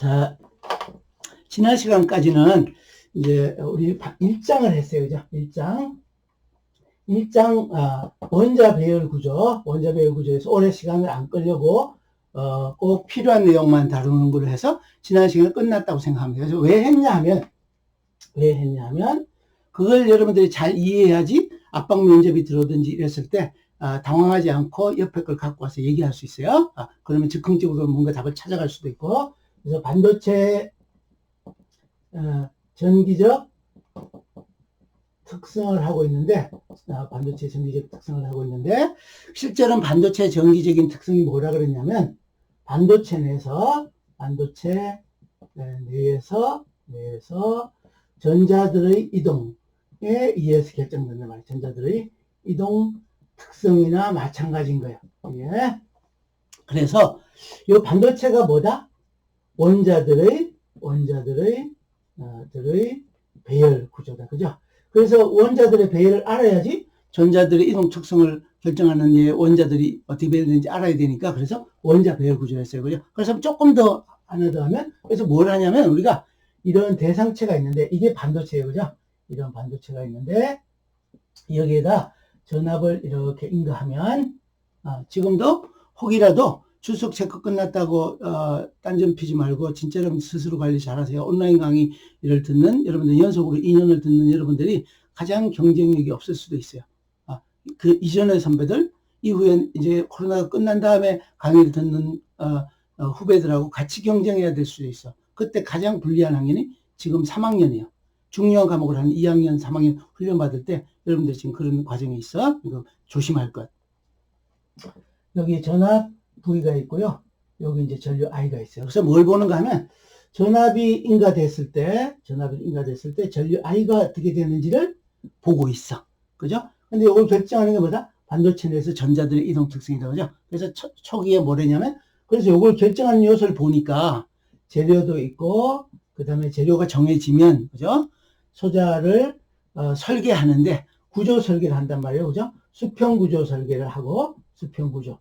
자, 지난 시간까지는 이제 우리 1장을 했어요. 그죠? 1장, 원자 배열 구조, 원자 배열 구조에서 오래 시간을 안 끌려고, 꼭 필요한 내용만 다루는 걸로 해서 지난 시간은 끝났다고 생각합니다. 그래서 왜 했냐면, 그걸 여러분들이 잘 이해해야지 압박 면접이 들어오든지 이랬을 때, 당황하지 않고 옆에 걸 갖고 와서 얘기할 수 있어요. 그러면 즉흥적으로 뭔가 답을 찾아갈 수도 있고, 그래서 반도체, 전기적 특성을 하고 있는데, 실제로는 반도체 전기적인 특성이 뭐라 그랬냐면, 반도체 내에서 전자들의 이동에 의해서 결정된단 말이에요. 전자들의 이동 특성이나 마찬가지인 거예요. 예. 그래서 이 반도체가 뭐다? 원자들의 배열 구조다. 그죠? 그래서 원자들의 배열을 알아야지 전자들의 이동 특성을 결정하는 원자들이 어떻게 배열되는지 알아야 되니까, 그래서 원자 배열 구조였어요. 그죠? 그래서 조금 더 하나 더 하면, 그래서 뭘 하냐면, 우리가 이런 대상체가 있는데, 이게 반도체예요. 그죠? 이런 반도체가 있는데, 여기에다 전압을 이렇게 인가하면, 지금도 혹이라도 출석 체크 끝났다고 딴점 피지 말고 진짜로 스스로 관리 잘하세요. 온라인 강의를 듣는 여러분들, 연속으로 2년을 듣는 여러분들이 가장 경쟁력이 없을 수도 있어요. 그 이전의 선배들, 이후엔 이제 코로나가 끝난 다음에 강의를 듣는 후배들하고 같이 경쟁해야 될 수도 있어. 그때 가장 불리한 학년이 지금 3학년이에요. 중요한 과목을 하는 2학년, 3학년 훈련 받을 때 여러분들 지금 그런 과정이 있어. 이거 조심할 것. 여기 전압 V가 있고요. 여기 이제 전류 I가 있어요. 그래서 뭘 보는가 하면, 전압이 인가됐을 때 전류 I가 어떻게 되는지를 보고 있어. 그죠? 근데 이걸 결정하는 게 뭐다? 반도체 내에서 전자들의 이동 특성이다. 그죠? 그래서 초기에 뭐랬냐면, 그래서 이걸 결정하는 요소를 보니까 재료도 있고, 그 다음에 재료가 정해지면, 그죠? 소자를 설계하는데 구조 설계를 한단 말이에요. 그죠? 수평 구조 설계를 하고, 수평 구조.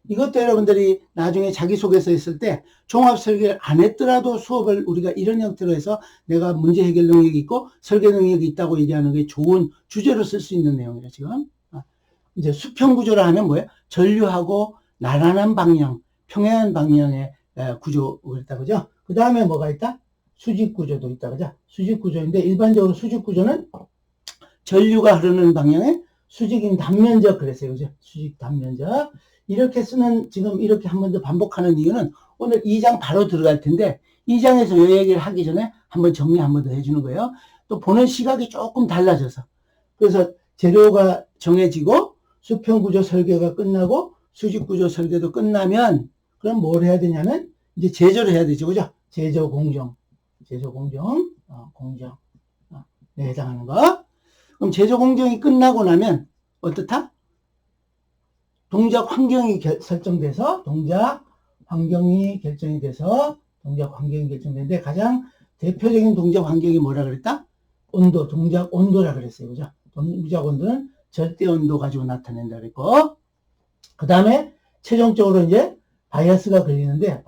이것도 여러분들이 나중에 자기소개서 했을 때 종합 설계를 안 했더라도 수업을 우리가 이런 형태로 해서 내가 문제 해결 능력이 있고 설계 능력이 있다고 얘기하는 게 좋은 주제로 쓸 수 있는 내용이에요, 지금. 이제 수평 구조라 하면 뭐예요? 전류하고 나란한 방향, 평행한 방향의 구조가 있다, 그죠? 그 다음에 뭐가 있다? 수직 구조도 있다, 그죠? 수직 구조인데, 일반적으로 수직 구조는 전류가 흐르는 방향에 수직인 단면적 그랬어요, 그죠? 수직 단면적. 이렇게 쓰는, 지금 이렇게 한 번 더 반복하는 이유는 오늘 2장 바로 들어갈 텐데, 2장에서 이 얘기를 하기 전에 한번 정리 한 번 더 해주는 거예요. 또 보는 시각이 조금 달라져서. 그래서 재료가 정해지고, 수평구조 설계가 끝나고, 수직구조 설계도 끝나면, 그럼 뭘 해야 되냐면, 이제 제조를 해야 되죠. 그죠? 제조 공정. 공정. 해당하는 거. 그럼 제조 공정이 끝나고 나면, 어떻다? 동작 환경이 설정돼서 동작 환경이 결정이 되는데, 가장 대표적인 동작 환경이 뭐라 그랬다? 온도, 동작 온도라 그랬어요. 그죠? 동작 온도는 절대 온도 가지고 나타낸다 그랬고, 그 다음에 최종적으로 이제 바이어스가 걸리는데,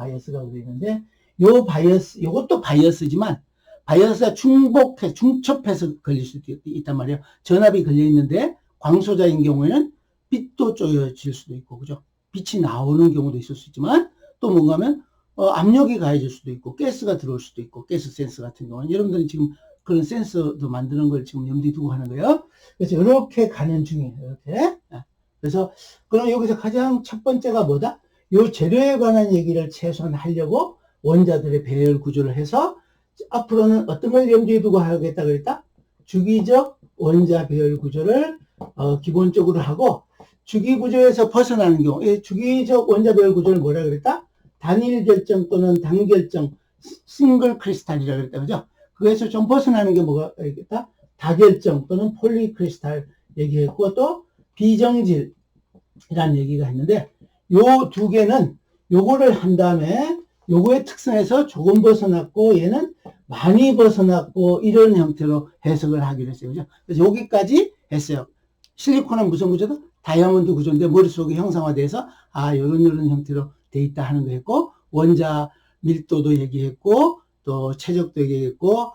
요것도 바이어스지만, 바이어스가 중첩해서 걸릴 수도 있단 말이에요. 전압이 걸려 있는데, 광소자인 경우에는 빛도 쪼여질 수도 있고, 그죠? 빛이 나오는 경우도 있을 수 있지만, 또 뭔가 하면, 압력이 가해질 수도 있고, 가스가 들어올 수도 있고, 가스 센서 같은 경우는 여러분들이 지금 그런 센서도 만드는 걸 지금 염두에 두고 하는 거예요. 그래서 이렇게 가는 중이에요, 이렇게. 그래서, 그럼 여기서 가장 첫 번째가 뭐다? 요 재료에 관한 얘기를 최소한 하려고 원자들의 배열 구조를 해서, 앞으로는 어떤 걸 염두에 두고 하겠다 그랬다? 주기적 원자 배열 구조를 기본적으로 하고, 주기 구조에서 벗어나는 경우, 주기적 원자 배열 구조를 뭐라 그랬다? 단일 결정 또는 단결정, 싱글 크리스탈이라 그랬다, 그죠? 그래서 좀 벗어나는 게 뭐가 있겠다? 다결정 또는 폴리크리스탈 얘기했고, 또 비정질이라는 얘기가 있는데, 요 두 개는 요거를 한 다음에 요거의 특성에서 조금 벗어났고, 얘는 많이 벗어났고, 이런 형태로 해석을 하기로 했어요, 그죠? 그래서 여기까지 했어요. 실리콘은 무슨 구조다? 다이아몬드 구조인데 머릿속에 형상화돼서 요런 형태로 돼 있다 하는 거 했고, 원자 밀도도 얘기했고, 또 최적도 얘기했고,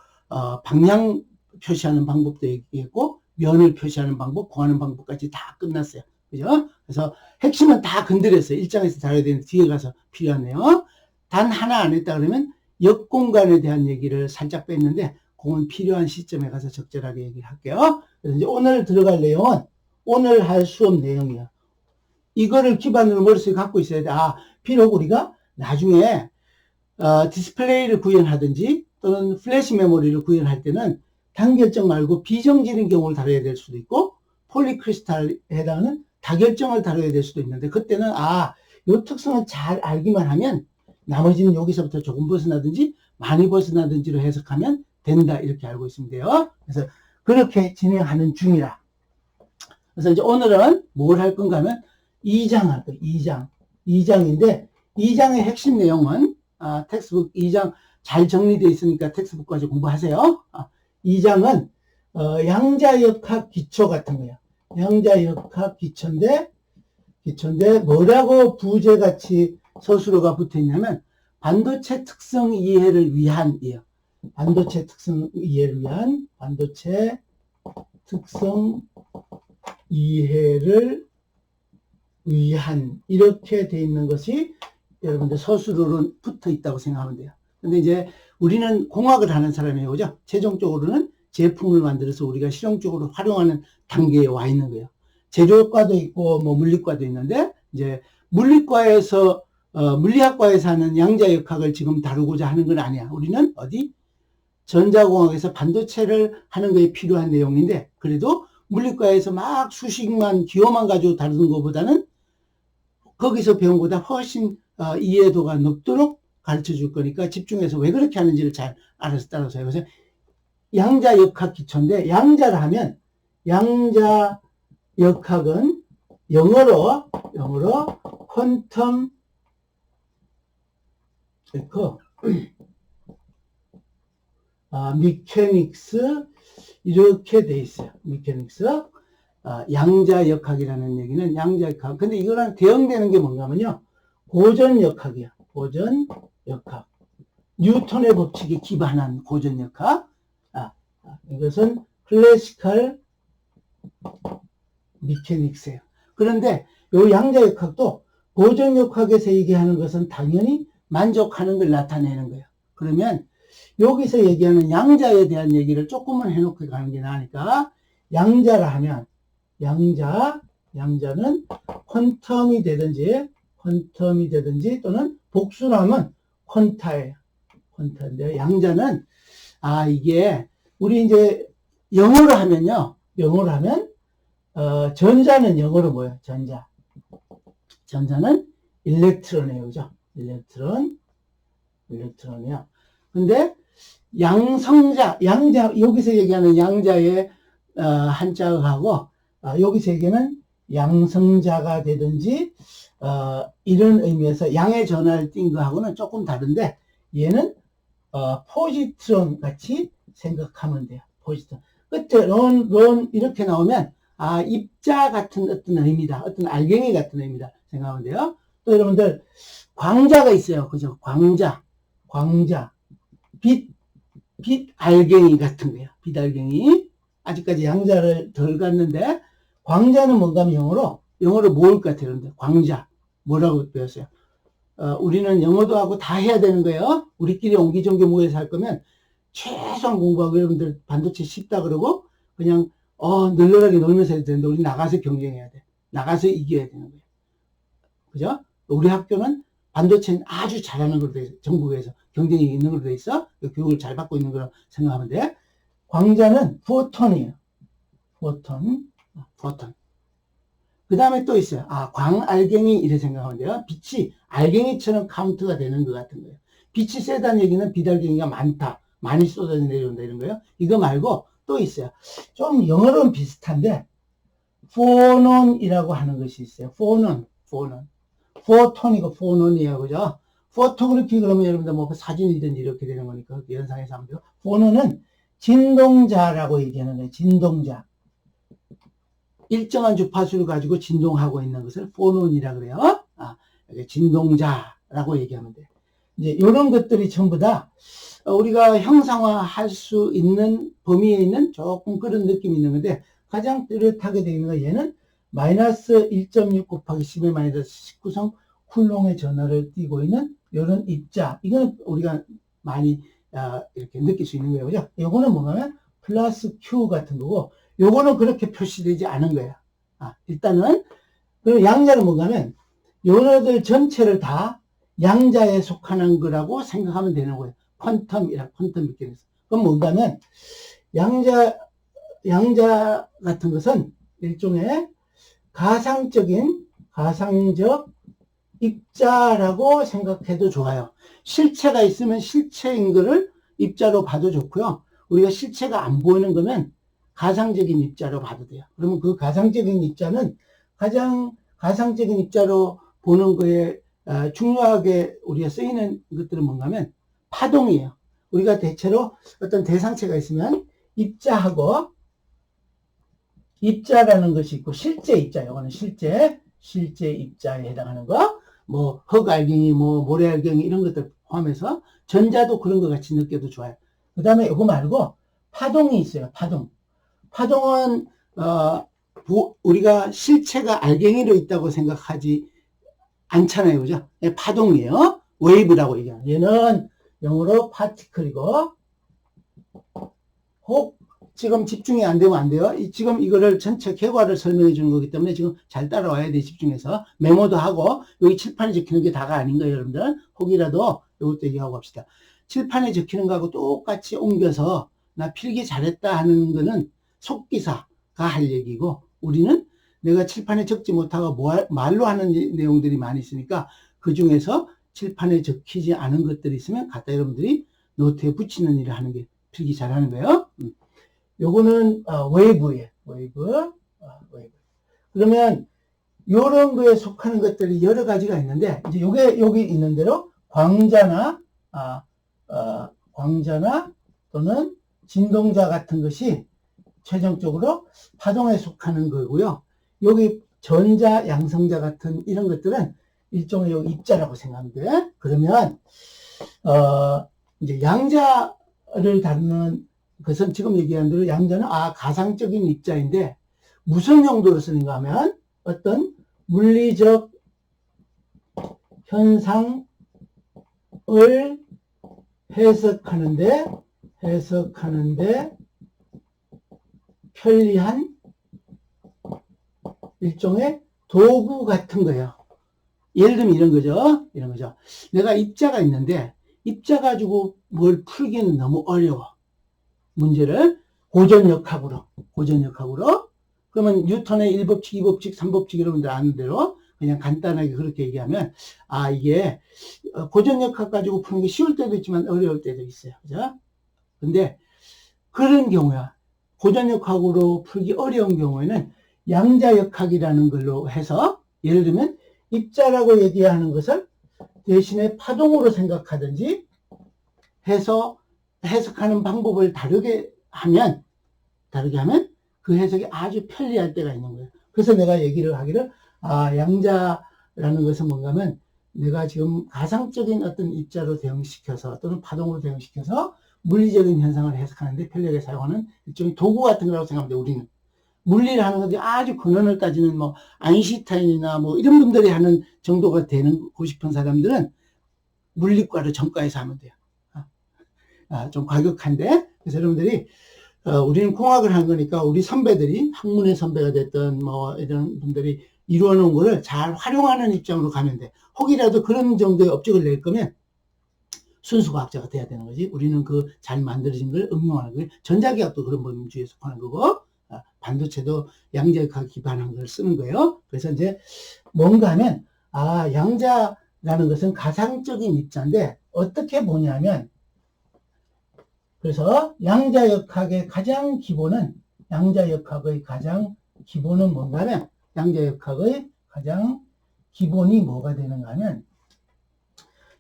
방향 표시하는 방법도 얘기했고, 면을 표시하는 방법, 구하는 방법까지 다 끝났어요. 그죠? 그래서 핵심은 다 건드렸어요. 1장에서 다뤄야 되는데 뒤에 가서 필요하네요. 단 하나 안 했다 그러면 역공간에 대한 얘기를 살짝 뺐는데 그건 필요한 시점에 가서 적절하게 얘기를 할게요. 그래서 이제 오늘 들어갈 내용은 오늘 할 수업 내용이에요. 이거를 기반으로 머릿속에 갖고 있어야 돼. 비록 우리가 나중에 디스플레이를 구현하든지 또는 플래시 메모리를 구현할 때는 단결정 말고 비정지는 경우를 다뤄야 될 수도 있고 폴리크리스탈에 해당하는 다결정을 다뤄야 될 수도 있는데 그때는 이 특성을 잘 알기만 하면 나머지는 여기서부터 조금 벗어나든지 많이 벗어나든지로 해석하면 된다 이렇게 알고 있으면 돼요. 그래서 그렇게 진행하는 중이라. 그래서 이제 오늘은 뭘 할 건가 하면 2장 할 거예요. 2장인데 2장의 핵심 내용은 텍스트북 2장 잘 정리되어 있으니까 텍스트북까지 공부하세요. 2장은 양자역학 기초 같은 거예요. 양자역학 기초인데 뭐라고 부제같이 서술어가 붙어 있냐면 반도체 특성 이해를 위한이에요. 반도체 특성 이해를 위한 이렇게 돼 있는 것이 여러분들 서술어로 붙어 있다고 생각하면 돼요. 근데 이제 우리는 공학을 하는 사람이에요. 그죠? 최종적으로는 제품을 만들어서 우리가 실용적으로 활용하는 단계에 와 있는 거예요. 재료과도 있고 뭐 물리과도 있는데 이제 물리과에서 물리학과에서 하는 양자역학을 지금 다루고자 하는 건 아니야. 우리는 어디? 전자공학에서 반도체를 하는 거에 필요한 내용인데 그래도 물리과에서 막 수식만 기호만 가지고 다루는 것보다는 거기서 배운 것보다 훨씬 이해도가 높도록 가르쳐 줄 거니까 집중해서 왜 그렇게 하는지를 잘 알아서 따라서 해요. 그래서 양자역학 기초인데 양자를 하면 양자역학은 영어로 퀀텀 미케닉스 이렇게 돼 있어요. 미케닉스 양자역학이라는 얘기는 양자역학. 근데 이거랑 대응되는 게 뭔가 하면요. 고전역학이야. 고전역학. 뉴턴의 법칙에 기반한 고전역학. 이것은 클래시컬 미케닉스예요. 그런데 이 양자역학도 고전역학에서 얘기하는 것은 당연히 만족하는 걸 나타내는 거예요. 그러면 여기서 얘기하는 양자에 대한 얘기를 조금만 해놓고 가는 게 나으니까 양자라 하면 양자는 퀀텀이 되든지 또는 복수로 하면 퀀타예요. 퀀타인데 양자는 이게 우리 이제 영어로 하면요. 전자는 영어로 뭐예요? 전자는 일렉트론이에요. 그죠? 일렉트론이요. 근데 양자 여기서 얘기하는 양자의 한자하고 여기서 얘기하는 양성자가 되든지 이런 의미에서 양의 전화를 띈 거하고는 조금 다른데 얘는 포지트론 같이 생각하면 돼요. 포지트론. 끝에 론 이렇게 나오면 입자 같은 어떤 의미다. 어떤 알갱이 같은 의미다. 생각하면 돼요. 또 여러분들 광자가 있어요. 그죠? 광자. 빛 알갱이 같은 거예요. 빛 알갱이. 아직까지 양자를 덜 갔는데 광자는 뭔가 하면 영어로 뭘 같아요. 여러분들 광자. 뭐라고 배웠어요? 우리는 영어도 하고 다 해야 되는 거예요. 우리끼리 옹기종기 모여서 할 거면 최소한 공부하고 여러분들 반도체 쉽다 그러고 그냥 널널하게 놀면서 해도 되는데 우리 나가서 경쟁해야 돼. 나가서 이겨야 되는 거예요. 그죠? 우리 학교는 반도체는 아주 잘하는 걸로 돼 있어. 전국에서 경쟁이 있는 걸로 돼 있어. 교육을 잘 받고 있는 거라고 생각하면 돼. 광자는 포톤이에요. 포톤. 그 다음에 또 있어요. 광알갱이 이렇게 생각하면 돼요. 빛이 알갱이처럼 카운트가 되는 것 같은 거예요. 빛이 세다는 얘기는 빛알갱이가 많다. 많이 쏟아져 내려온다 이런 거예요. 이거 말고 또 있어요. 좀 영어로는 비슷한데 포논이라고 하는 것이 있어요. 포논. 포톤이고 포논이에요. 그죠? 포토그래피 그러면 여러분들 뭐 사진이든지 이렇게 되는 거니까 연상해서 하면 돼요. 포논은 진동자라고 얘기하는 거예요. 진동자. 일정한 주파수를 가지고 진동하고 있는 것을 포논이라 그래요. 진동자라고 얘기하면 돼요. 이제 이런 것들이 전부 다 우리가 형상화할 수 있는 범위에 있는 조금 그런 느낌이 있는 건데, 가장 뚜렷하게 되어 있는 건 얘는 마이너스 1.6 곱하기 10의 마이너스 19성 쿨롱의 전하를 띠고 있는 이런 입자. 이거는 우리가 많이 이렇게 느낄 수 있는 거예요. 그죠? 요거는 뭐냐면 플러스 Q 같은 거고, 요거는 그렇게 표시되지 않은 거예요. 일단은, 그럼 양자는 뭔가면, 요네들 전체를 다 양자에 속하는 거라고 생각하면 되는 거예요. 퀀텀이라, 퀀텀 미케니즘. 그럼 뭔가면, 양자 같은 것은 일종의 가상적 입자라고 생각해도 좋아요. 실체가 있으면 실체인 거를 입자로 봐도 좋고요. 우리가 실체가 안 보이는 거면 가상적인 입자로 봐도 돼요. 그러면 그 가상적인 입자는 가장 가상적인 입자로 보는 거에 중요하게 우리가 쓰이는 것들은 뭔가 하면 파동이에요. 우리가 대체로 어떤 대상체가 있으면 입자라는 것이 있고, 실제 입자, 이거는 실제 입자에 해당하는 거, 뭐 흑알갱이, 뭐 모래알갱이 이런 것들 포함해서 전자도 그런 것 같이 느껴도 좋아요. 그 다음에 이거 말고 파동이 있어요. 파동은 우리가 실체가 알갱이로 있다고 생각하지 않잖아요. 그죠? 파동이에요. 웨이브라고 얘기해요. 얘는 영어로 파티클이고, 혹 지금 집중이 안 되면 안 돼요. 지금 이거를 전체 결과를 설명해 주는 거기 때문에 지금 잘 따라와야 돼. 집중해서 메모도 하고, 여기 칠판에 적히는 게 다가 아닌 거예요, 여러분들. 혹이라도 이것도 얘기하고 합시다. 칠판에 적히는 거하고 똑같이 옮겨서 나 필기 잘했다 하는 거는 속기사가 할 얘기고, 우리는 내가 칠판에 적지 못하고 말로 하는 내용들이 많이 있으니까 그 중에서 칠판에 적히지 않은 것들이 있으면 갖다 여러분들이 노트에 붙이는 일을 하는 게 필기 잘하는 거예요. 요거는 웨이브예요. 웨이브. 그러면 요런 거에 속하는 것들이 여러 가지가 있는데, 이제 요게 여기 있는 대로 광자나 또는 진동자 같은 것이 최종적으로 파동에 속하는 거고요. 여기 전자, 양성자 같은 이런 것들은 일종의 여기 입자라고 생각하면 돼. 그러면 이제 양자를 다루는 것은 지금 얘기한 대로 양자는 가상적인 입자인데, 무슨 용도로 쓰는가 하면 어떤 물리적 현상을 해석하는데 편리한 일종의 도구 같은 거예요. 예를 들면 이런 거죠. 내가 입자가 있는데, 입자 가지고 뭘 풀기는 너무 어려워. 문제를 고전역학으로. 그러면 뉴턴의 1법칙, 2법칙, 3법칙 여러분들 아는 대로 그냥 간단하게 그렇게 얘기하면, 이게 고전역학 가지고 푸는 게 쉬울 때도 있지만 어려울 때도 있어요. 그죠? 근데 그런 경우야. 고전역학으로 풀기 어려운 경우에는 양자역학이라는 걸로 해서, 예를 들면 입자라고 얘기하는 것을 대신에 파동으로 생각하든지 해서 해석하는 방법을 다르게 하면 그 해석이 아주 편리할 때가 있는 거예요. 그래서 내가 얘기를 하기를, 양자라는 것은 뭔가 하면 내가 지금 가상적인 어떤 입자로 대응시켜서 또는 파동으로 대응시켜서 물리적인 현상을 해석하는데 편리하게 사용하는 일종의 도구 같은 거라고 생각하는데, 우리는 물리를 하는 건데 아주 근원을 따지는 뭐 아인슈타인이나 뭐 이런 분들이 하는 정도가 되고 싶은 사람들은 물리과를 전과해서 하면 돼요. 좀 과격한데, 그래서 여러분들이 우리는 공학을 하는 거니까 우리 선배들이 학문의 선배가 됐던 뭐 이런 분들이 이루어 놓은 거를 잘 활용하는 입장으로 가면 돼. 혹이라도 그런 정도의 업적을 낼 거면 순수과학자가 돼야 되는 거지. 우리는 그 잘 만들어진 걸 응용하는 거예요. 전자기학도 그런 범주에 속하는 거고, 반도체도 양자역학 기반한 걸 쓰는 거예요. 그래서 이제 뭔가 하면 양자라는 것은 가상적인 입자인데 어떻게 보냐면, 그래서 양자역학의 가장 기본은 뭔가 하면, 양자역학의 가장 기본이 뭐가 되는가 하면,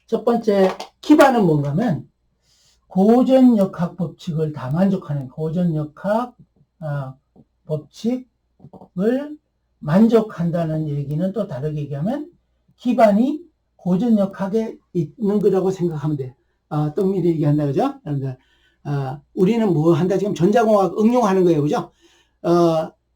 첫 번째 기반은 뭔가 하면 고전역학 법칙을 다 만족하는, 고전역학 법칙을 만족한다는 얘기는 또 다르게 얘기하면, 기반이 고전역학의 있는 거라고 생각하면 돼. 떡미리 얘기한다, 그죠? 여러분들, 우리는 뭐 한다? 지금 전자공학 응용하는 거예요, 그죠?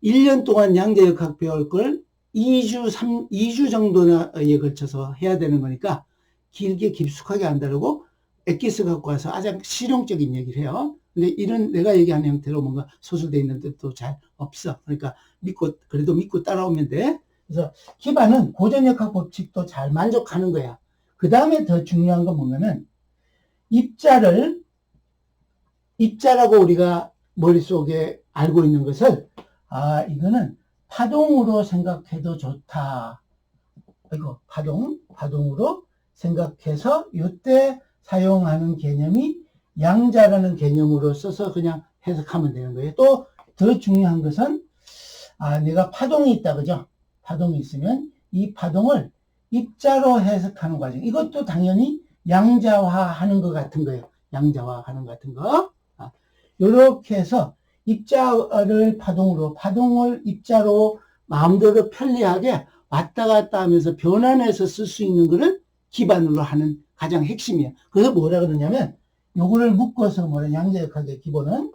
1년 동안 양자역학 배울 걸 2주 정도에 걸쳐서 해야 되는 거니까 길게 깊숙하게 안 다루고 엑기스 갖고 와서 아주 실용적인 얘기를 해요. 근데 이런 내가 얘기하는 형태로 뭔가 소술되어 있는 뜻도 잘 없어. 그러니까 그래도 믿고 따라오면 돼. 그래서 기반은 고전역학 법칙도 잘 만족하는 거야. 그 다음에 더 중요한 건 뭐냐면 입자라고 우리가 머릿속에 알고 있는 것을 이거는 파동으로 생각해도 좋다. 이거 파동으로 생각해서 이때 사용하는 개념이 양자라는 개념으로 써서 그냥 해석하면 되는 거예요. 또 더 중요한 것은 내가 파동이 있다, 그죠? 파동이 있으면 이 파동을 입자로 해석하는 과정. 이것도 당연히 양자화하는 것 같은 거예요. 양자화하는 것 같은 거. 이렇게 해서 입자를 파동을 입자로 마음대로 편리하게 왔다 갔다 하면서 변환해서 쓸 수 있는 거를 기반으로 하는 가장 핵심이에요. 그래서 뭐라 그러냐면 요거를 묶어서 양자역학의 기본은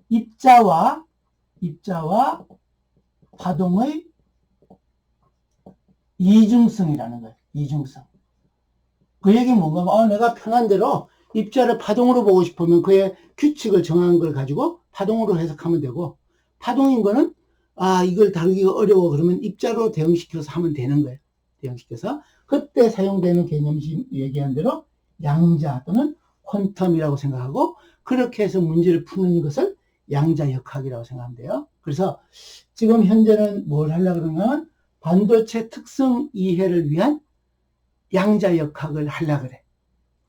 입자와 파동의 이중성이라는 거예요. 이중성. 그 얘기는 뭔가 내가 편한 대로 입자를 파동으로 보고 싶으면 그의 규칙을 정한 걸 가지고 파동으로 해석하면 되고, 파동인 거는 이걸 다루기가 어려워 그러면 입자로 대응시켜서 하면 되는 거예요. 대응시켜서 그때 사용되는 개념이 얘기한 대로 양자 또는 퀀텀이라고 생각하고, 그렇게 해서 문제를 푸는 것을 양자역학이라고 생각하면 돼요. 그래서 지금 현재는 뭘 하려고 그러냐면 반도체 특성 이해를 위한 양자역학을 하려고 그래.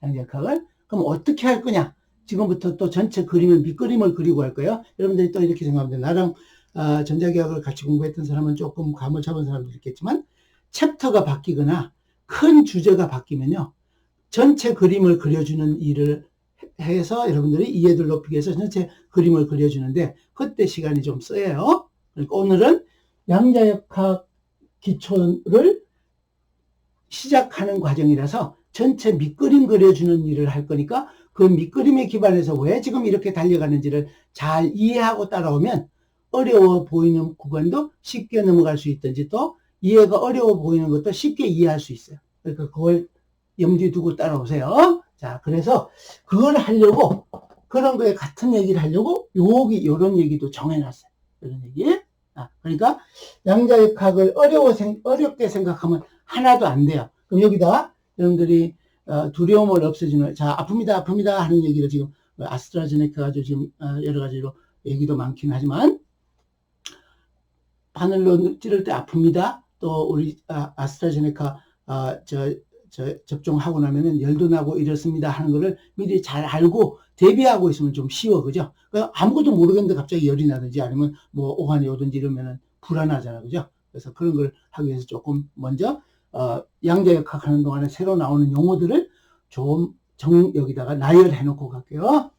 양자역학을. 그럼 어떻게 할 거냐? 지금부터 또 전체 밑그림을 그리고 할 거예요. 여러분들이 또 이렇게 생각하면 돼요. 나랑 전자기학을 같이 공부했던 사람은 조금 감을 잡은 사람도 있겠지만, 챕터가 바뀌거나 큰 주제가 바뀌면요, 전체 그림을 그려주는 일을 해서 여러분들이 이해도를 높이기 위해서 전체 그림을 그려주는데 그때 시간이 좀 써요. 그러니까 오늘은 양자역학 기초를 시작하는 과정이라서 전체 밑그림 그려주는 일을 할 거니까 그 밑그림에 기반해서 왜 지금 이렇게 달려가는지를 잘 이해하고 따라오면 어려워 보이는 구간도 쉽게 넘어갈 수 있든지, 또 이해가 어려워 보이는 것도 쉽게 이해할 수 있어요. 그러니까 그걸 염두에 두고 따라오세요. 자, 그래서 그걸 하려고, 그런 거에 같은 얘기를 하려고 요런 얘기도 정해놨어요. 이런 얘기. 그러니까 양자역학을 어렵게 생각하면 하나도 안 돼요. 그럼 여기다 여러분들이 두려움을 없애주는, 자, 아픕니다 하는 얘기를 지금 아스트라제네카가 지금 여러 가지로 얘기도 많긴 하지만, 바늘로 찌를 때 아픕니다. 또 우리 아스트라제네카 접종하고 나면은 열도 나고 이렇습니다 하는 거를 미리 잘 알고 대비하고 있으면 좀 쉬워, 그죠? 아무것도 모르겠는데 갑자기 열이 나든지 아니면 뭐 오한이 오든지 이러면은 불안하잖아, 그죠? 그래서 그런 걸 하기 위해서 조금 먼저 양자역학 하는 동안에 새로 나오는 용어들을 좀 여기다가 나열해 놓고 갈게요.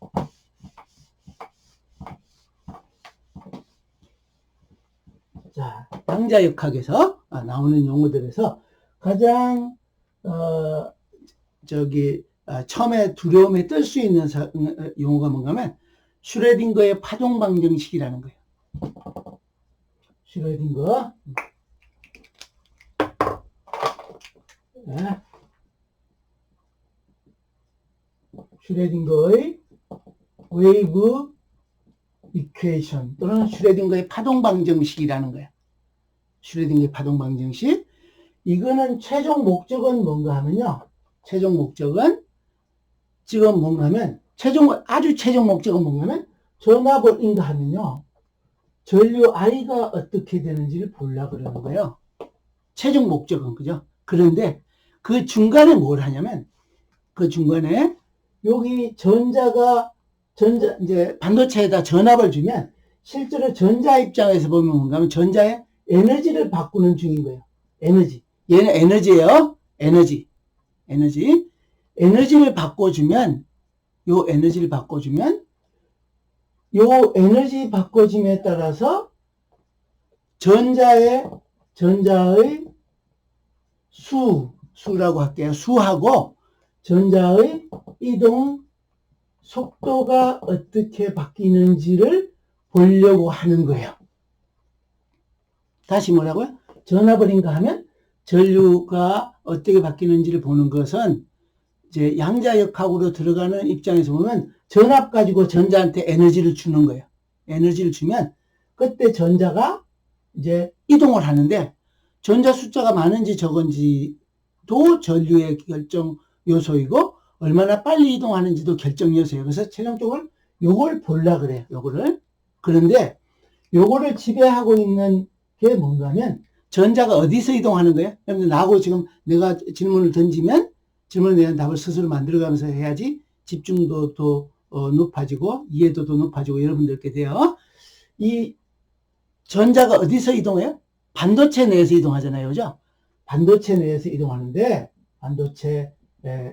자, 양자역학에서 나오는 용어들에서 가장 처음에 두려움에 뜰 수 있는 용어가 뭔가 하면 슈레딩거의 파동 방정식이라는 거예요. 슈레딩거의 웨이브 이퀘이션 또는 슈레딩거의 파동 방정식이라는 거예요. 슈레딩거의 파동 방정식. 이거는 최종 목적은 뭔가 하면요. 최종 목적은 지금 뭔가 하면 아주 최종 목적은 뭔가 하면 전압을 인가하면요. 전류 I가 어떻게 되는지를 보려고 그러는 거예요. 최종 목적은, 그죠? 그런데 그 중간에 뭘 하냐면, 그 중간에 여기 이제 반도체에다 전압을 주면 실제로 전자 입장에서 보면 뭔가 하면 전자의 에너지를 바꾸는 중인 거예요. 에너지. 얘는 에너지예요. 에너지를 바꿔주면, 요 에너지 바꿔줌에 따라서 전자의 수라고 할게요. 수하고 전자의 이동 속도가 어떻게 바뀌는지를 보려고 하는 거예요. 다시 뭐라고요? 전압을인가 하면 전류가 어떻게 바뀌는지를 보는 것은 이제 양자역학으로 들어가는 입장에서 보면 전압 가지고 전자한테 에너지를 주는 거예요. 에너지를 주면 그때 전자가 이제 이동을 하는데 전자 숫자가 많은지 적은지도 전류의 결정 요소이고 얼마나 빨리 이동하는지도 결정 요소예요. 그래서 최종적으로 요걸 보려 그래요. 요거를. 그런데 요거를 지배하고 있는 게 뭔가 하면 전자가 어디서 이동하는 거예요? 나하고 지금 내가 질문을 던지면 질문에 대한 답을 스스로 만들어가면서 해야지 집중도도 높아지고 이해도도 높아지고 여러분들께 돼요. 이 전자가 어디서 이동해요? 반도체 내에서 이동하잖아요. 그죠? 반도체 내에서 이동하는데 반도체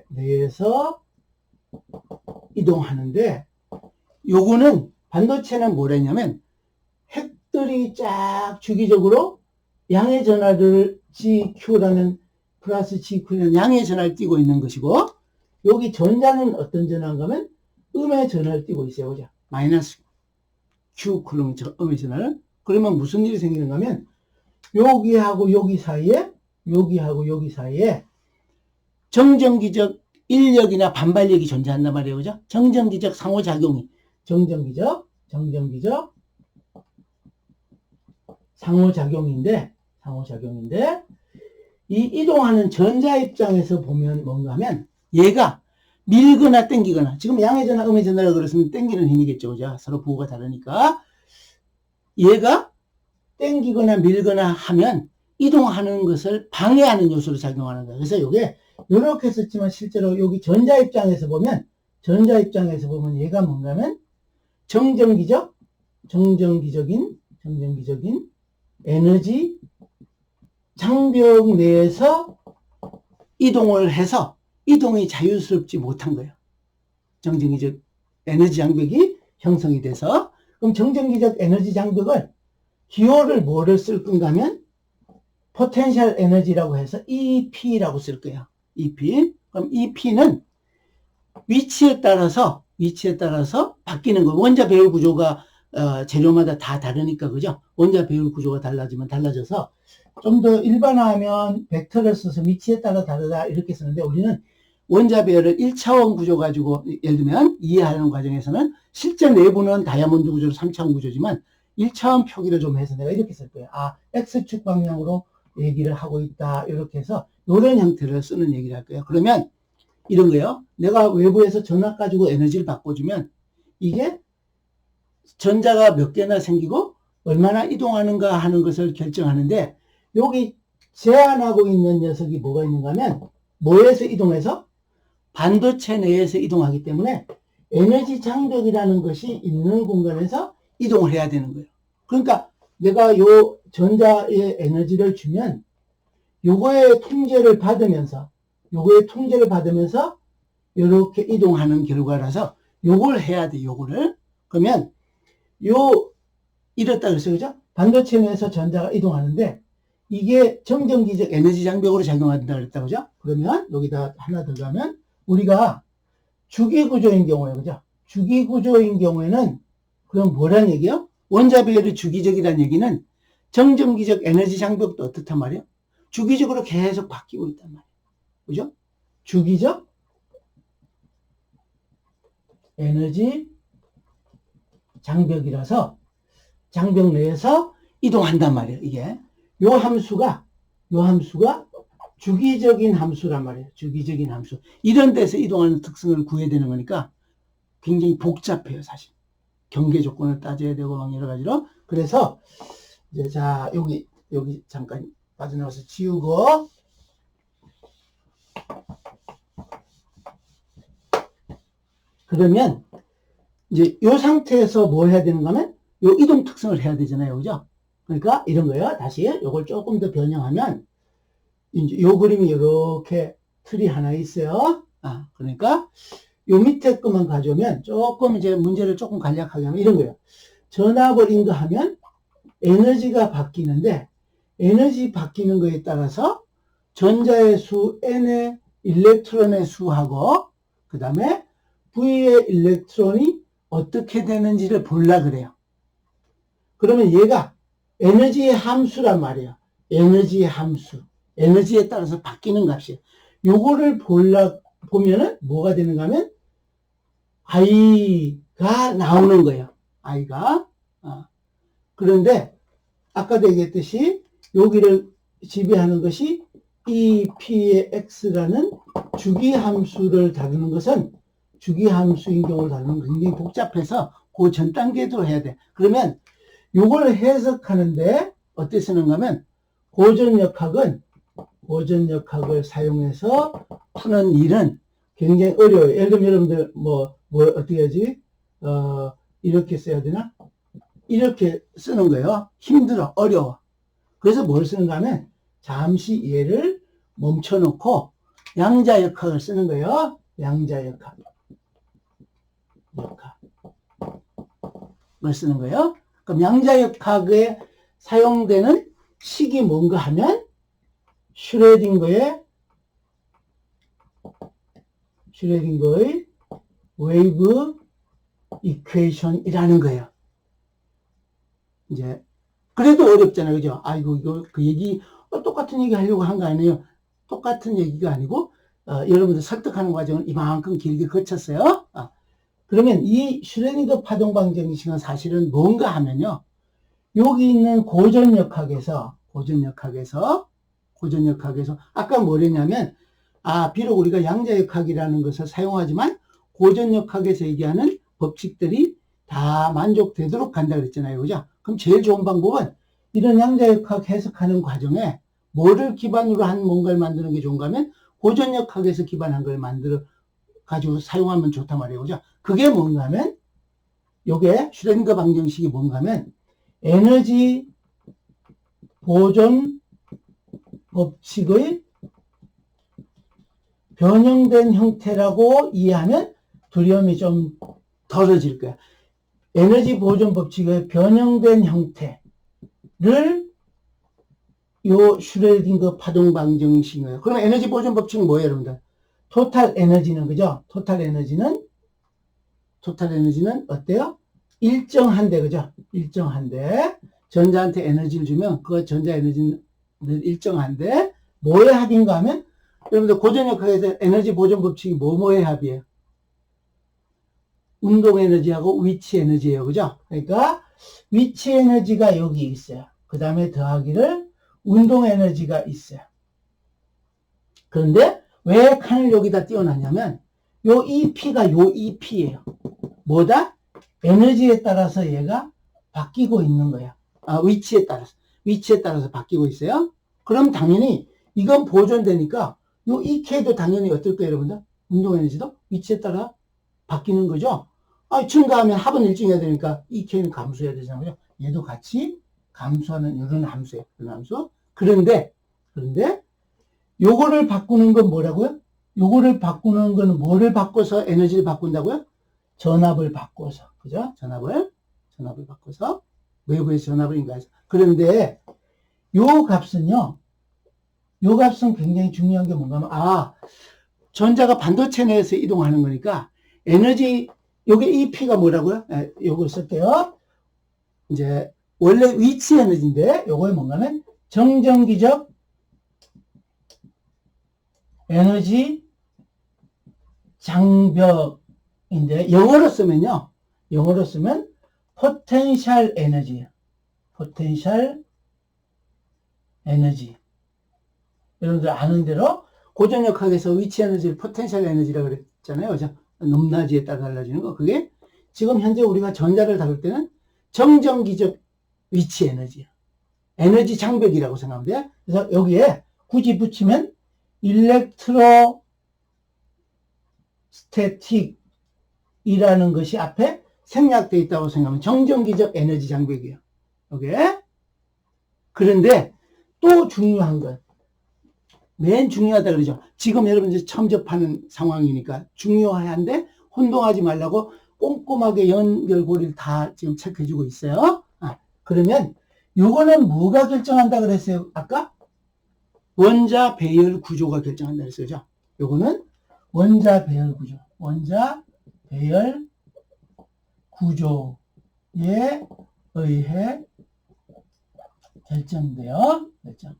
내에서 이동하는데 요거는 반도체는 뭐랬냐면 핵들이 쫙 주기적으로 양의 전하를 GQ라는 플러스 GQ라는 양의 전하를 띄고 있는 것이고 여기 전자는 어떤 전화인가 하면 음의 전하를 띄고 있어요. 그죠? 마이너스 Q 쿨롬 음의 전하를. 그러면 무슨 일이 생기는가 하면 여기하고 여기 사이에 여기하고 여기 사이에 정전기적 인력이나 반발력이 존재한단 말이에요. 그죠? 정전기적 상호작용이 정전기적 상호작용인데 이 이동하는 전자 입장에서 보면 뭔가 하면 얘가 밀거나 땡기거나 지금 양의 전하 음의 전하라고 그랬으면 땡기는 힘이겠죠. 그죠? 서로 부호가 다르니까 얘가 땡기거나 밀거나 하면 이동하는 것을 방해하는 요소로 작용하는 거예요. 그래서 이게 이렇게 썼지만 실제로 여기 전자 입장에서 보면 얘가 뭔가 하면 정전기적인 에너지 장벽 내에서 이동을 해서 이동이 자유스럽지 못한 거예요. 정전기적 에너지 장벽이 형성이 돼서 그럼 정전기적 에너지 장벽을 기호를 뭐를 쓸 건가 하면 포텐셜 에너지라고 해서 EP라고 쓸 거예요. EP. 그럼 EP는 위치에 따라서 바뀌는 거. 원자 배열 구조가 재료마다 다 다르니까 그죠? 원자 배열 구조가 달라지면 달라져서 좀 더 일반화하면 벡터를 써서 위치에 따라 다르다 이렇게 쓰는데 우리는 원자 배열을 1차원 구조 가지고 예를 들면 이해하는 과정에서는 실제 내부는 다이아몬드 구조로 3차원 구조지만 1차원 표기를 좀 해서 내가 이렇게 쓸 거예요. 아, X축 방향으로 얘기를 하고 있다. 이렇게 해서 이런 형태를 쓰는 얘기를 할 거예요. 그러면 이런 거예요. 내가 외부에서 전압 가지고 에너지를 바꿔주면 이게 전자가 몇 개나 생기고 얼마나 이동하는가 하는 것을 결정하는데 여기 제한하고 있는 녀석이 뭐가 있는가 하면 뭐에서 이동해서? 반도체 내에서 이동하기 때문에 에너지 장벽이라는 것이 있는 공간에서 이동을 해야 되는 거예요. 그러니까 내가 요 전자의 에너지를 주면 요거의 통제를 받으면서 이렇게 이동하는 결과라서 요걸 해야 돼. 요거를. 그러면 이렇다 그랬어요. 그죠? 반도체 내에서 전자가 이동하는데 이게 정전기적 에너지 장벽으로 작용한다 그랬다. 그죠? 그러면 여기다 하나 더 가면 우리가 주기구조인 경우에 그죠? 주기구조인 경우에는 그럼 뭐란 얘기요? 원자 배열이 주기적이라는 얘기는 정전기적 에너지 장벽도 어떻단 말이에요? 주기적으로 계속 바뀌고 있단 말이에요. 그죠? 주기적 에너지 장벽이라서 장벽 내에서 이동한단 말이에요. 이게 요 함수가 주기적인 함수란 말이에요. 주기적인 함수. 이런 데서 이동하는 특성을 구해야 되는 거니까 굉장히 복잡해요, 사실. 경계 조건을 따져야 되고 막 여러 가지로. 그래서 이제 자 여기 잠깐 빠져나와서 지우고 그러면 이제 이 상태에서 뭐 해야 되는가 하면 요 이동 특성을 해야 되잖아요. 그죠? 그러니까 이런 거예요. 다시 요걸 조금 더 변형하면 이제 요 그림이 이렇게 틀이 하나 있어요. 그러니까 요 밑에 것만 가져오면 조금 이제 문제를 조금 간략하게 하면 이런 거예요. 전압을 인가하면 에너지가 바뀌는데 에너지 바뀌는 거에 따라서 전자의 수 n의 일렉트론의 수하고 그 다음에 V의 일렉트론이 어떻게 되는지를 볼라 그래요. 그러면 얘가 에너지의 함수란 말이에요. 에너지의 함수. 에너지에 따라서 바뀌는 값이에요. 요거를 보면은 뭐가 되는가 하면 I가 나오는 거예요. I가. 그런데 아까도 얘기했듯이 여기를 지배하는 것이 이 P의 X라는 주기함수를 다루는 것은 주기함수인 경우를 다루는 건 굉장히 복잡해서 그 전 단계도 해야 돼. 그러면 요걸 해석하는데 어떻게 쓰는가 하면 고전역학을 사용해서 푸는 일은 굉장히 어려워요. 예를 들면 여러분들 뭘 어떻게 하지? 이렇게 써야 되나? 이렇게 쓰는 거예요. 힘들어, 어려워. 그래서 뭘 쓰는가 하면 잠시 얘를 멈춰놓고 양자역학을 쓰는 거예요. 양자역학을 쓰는 거예요. 그럼 양자역학에 사용되는 식이 뭔가 하면 슈레딩거의 웨이브 이퀘이션이라는 거예요. 이제 그래도 어렵잖아요, 그죠? 아이고 이거 그 얘기 똑같은 얘기 하려고 한 거 아니에요. 똑같은 얘기가 아니고 여러분들 설득하는 과정을 이만큼 길게 거쳤어요. 그러면 이 슈레딩거 파동방정식은 사실은 뭔가 하면요, 여기 있는 고전역학에서 아까 뭐랬냐면 비록 우리가 양자역학이라는 것을 사용하지만 고전역학에서 얘기하는 법칙들이 다 만족되도록 간다 그랬잖아요, 그죠? 그럼 제일 좋은 방법은 이런 양자역학 해석하는 과정에 뭐를 기반으로 한 뭔가를 만드는 게 좋은가 하면 고전역학에서 기반한 걸 만들어 가지고 사용하면 좋단 말이에요, 그죠? 그게 뭔가 하면 요게 슈레딩거 방정식이 뭔가 하면 에너지 보존 법칙의 변형된 형태라고 이해하면 두려움이 좀 덜어질 거야. 에너지 보존 법칙의 변형된 형태를 요 슈레딩거 파동 방정식이에요. 그럼 에너지 보존 법칙은 뭐예요, 여러분들? 토탈 에너지는, 그죠? 토탈 에너지는 어때요? 일정한데, 그죠? 일정한데 전자한테 에너지를 주면 그 전자 에너지는 일정한데 뭐의 합인가 하면 여러분들 고전역학에서 에너지 보존 법칙이 뭐의 합이에요? 운동 에너지하고 위치 에너지예요, 그죠? 그러니까 위치 에너지가 여기 있어요. 그 다음에 더하기를 운동 에너지가 있어요. 그런데 왜 칸을 여기다 띄워놨냐면 요 EP가 요 EP예요. 뭐다? 에너지에 따라서 얘가 바뀌고 있는 거야. 위치에 따라서 바뀌고 있어요. 그럼 당연히 이건 보존되니까 요 EK도 당연히 어떨 거예요, 여러분들? 운동 에너지도 위치에 따라 바뀌는 거죠. 증가하면 합은 일정해야 되니까 EK는 감소해야 되잖아요. 얘도 같이 감소하는 이런 함수예요. 이런 함수. 그런데 요거를 바꾸는 건 뭐라고요? 요거를 바꾸는 건 뭐를 바꿔서 에너지를 바꾼다고요? 전압을 바꿔서. 그죠? 전압을 바꿔서 외부에서 전압을 인가해서. 그런데 요 값은 굉장히 중요한 게 뭔가 하면 전자가 반도체 내에서 이동하는 거니까 에너지 요게 EP가 뭐라고요? 요걸 쓸게요. 이제 원래 위치 에너지인데 요거에 뭔가 하면 정전기적 에너지 장벽인데 영어로 쓰면 포텐셜 에너지예요. 포텐셜 에너지. 여러분들 아는 대로 고전역학에서 위치 에너지를 포텐셜 에너지라고 그랬잖아요. 그죠? 높낮이에 따라 달라지는 거. 그게 지금 현재 우리가 전자를 다룰 때는 정전기적 위치 에너지야. 에너지 장벽이라고 생각하면 돼. 그래서 여기에 굳이 붙이면 일렉트로스태틱이라는 것이 앞에 생략되어 있다고 생각하면 정전기적 에너지 장벽이에요. 이게. 그런데 또 중요한 건 맨 중요하다 그러죠. 지금 여러분들 처음 접하는 상황이니까 중요한데 혼동하지 말라고 꼼꼼하게 연결고리를 다 지금 체크해주고 있어요. 그러면 요거는 뭐가 결정한다 그랬어요? 아까 원자 배열 구조가 결정한다 그랬어요. 요거는 원자 배열 구조. 원자 배열 구조에 의해 결정돼요. 결정.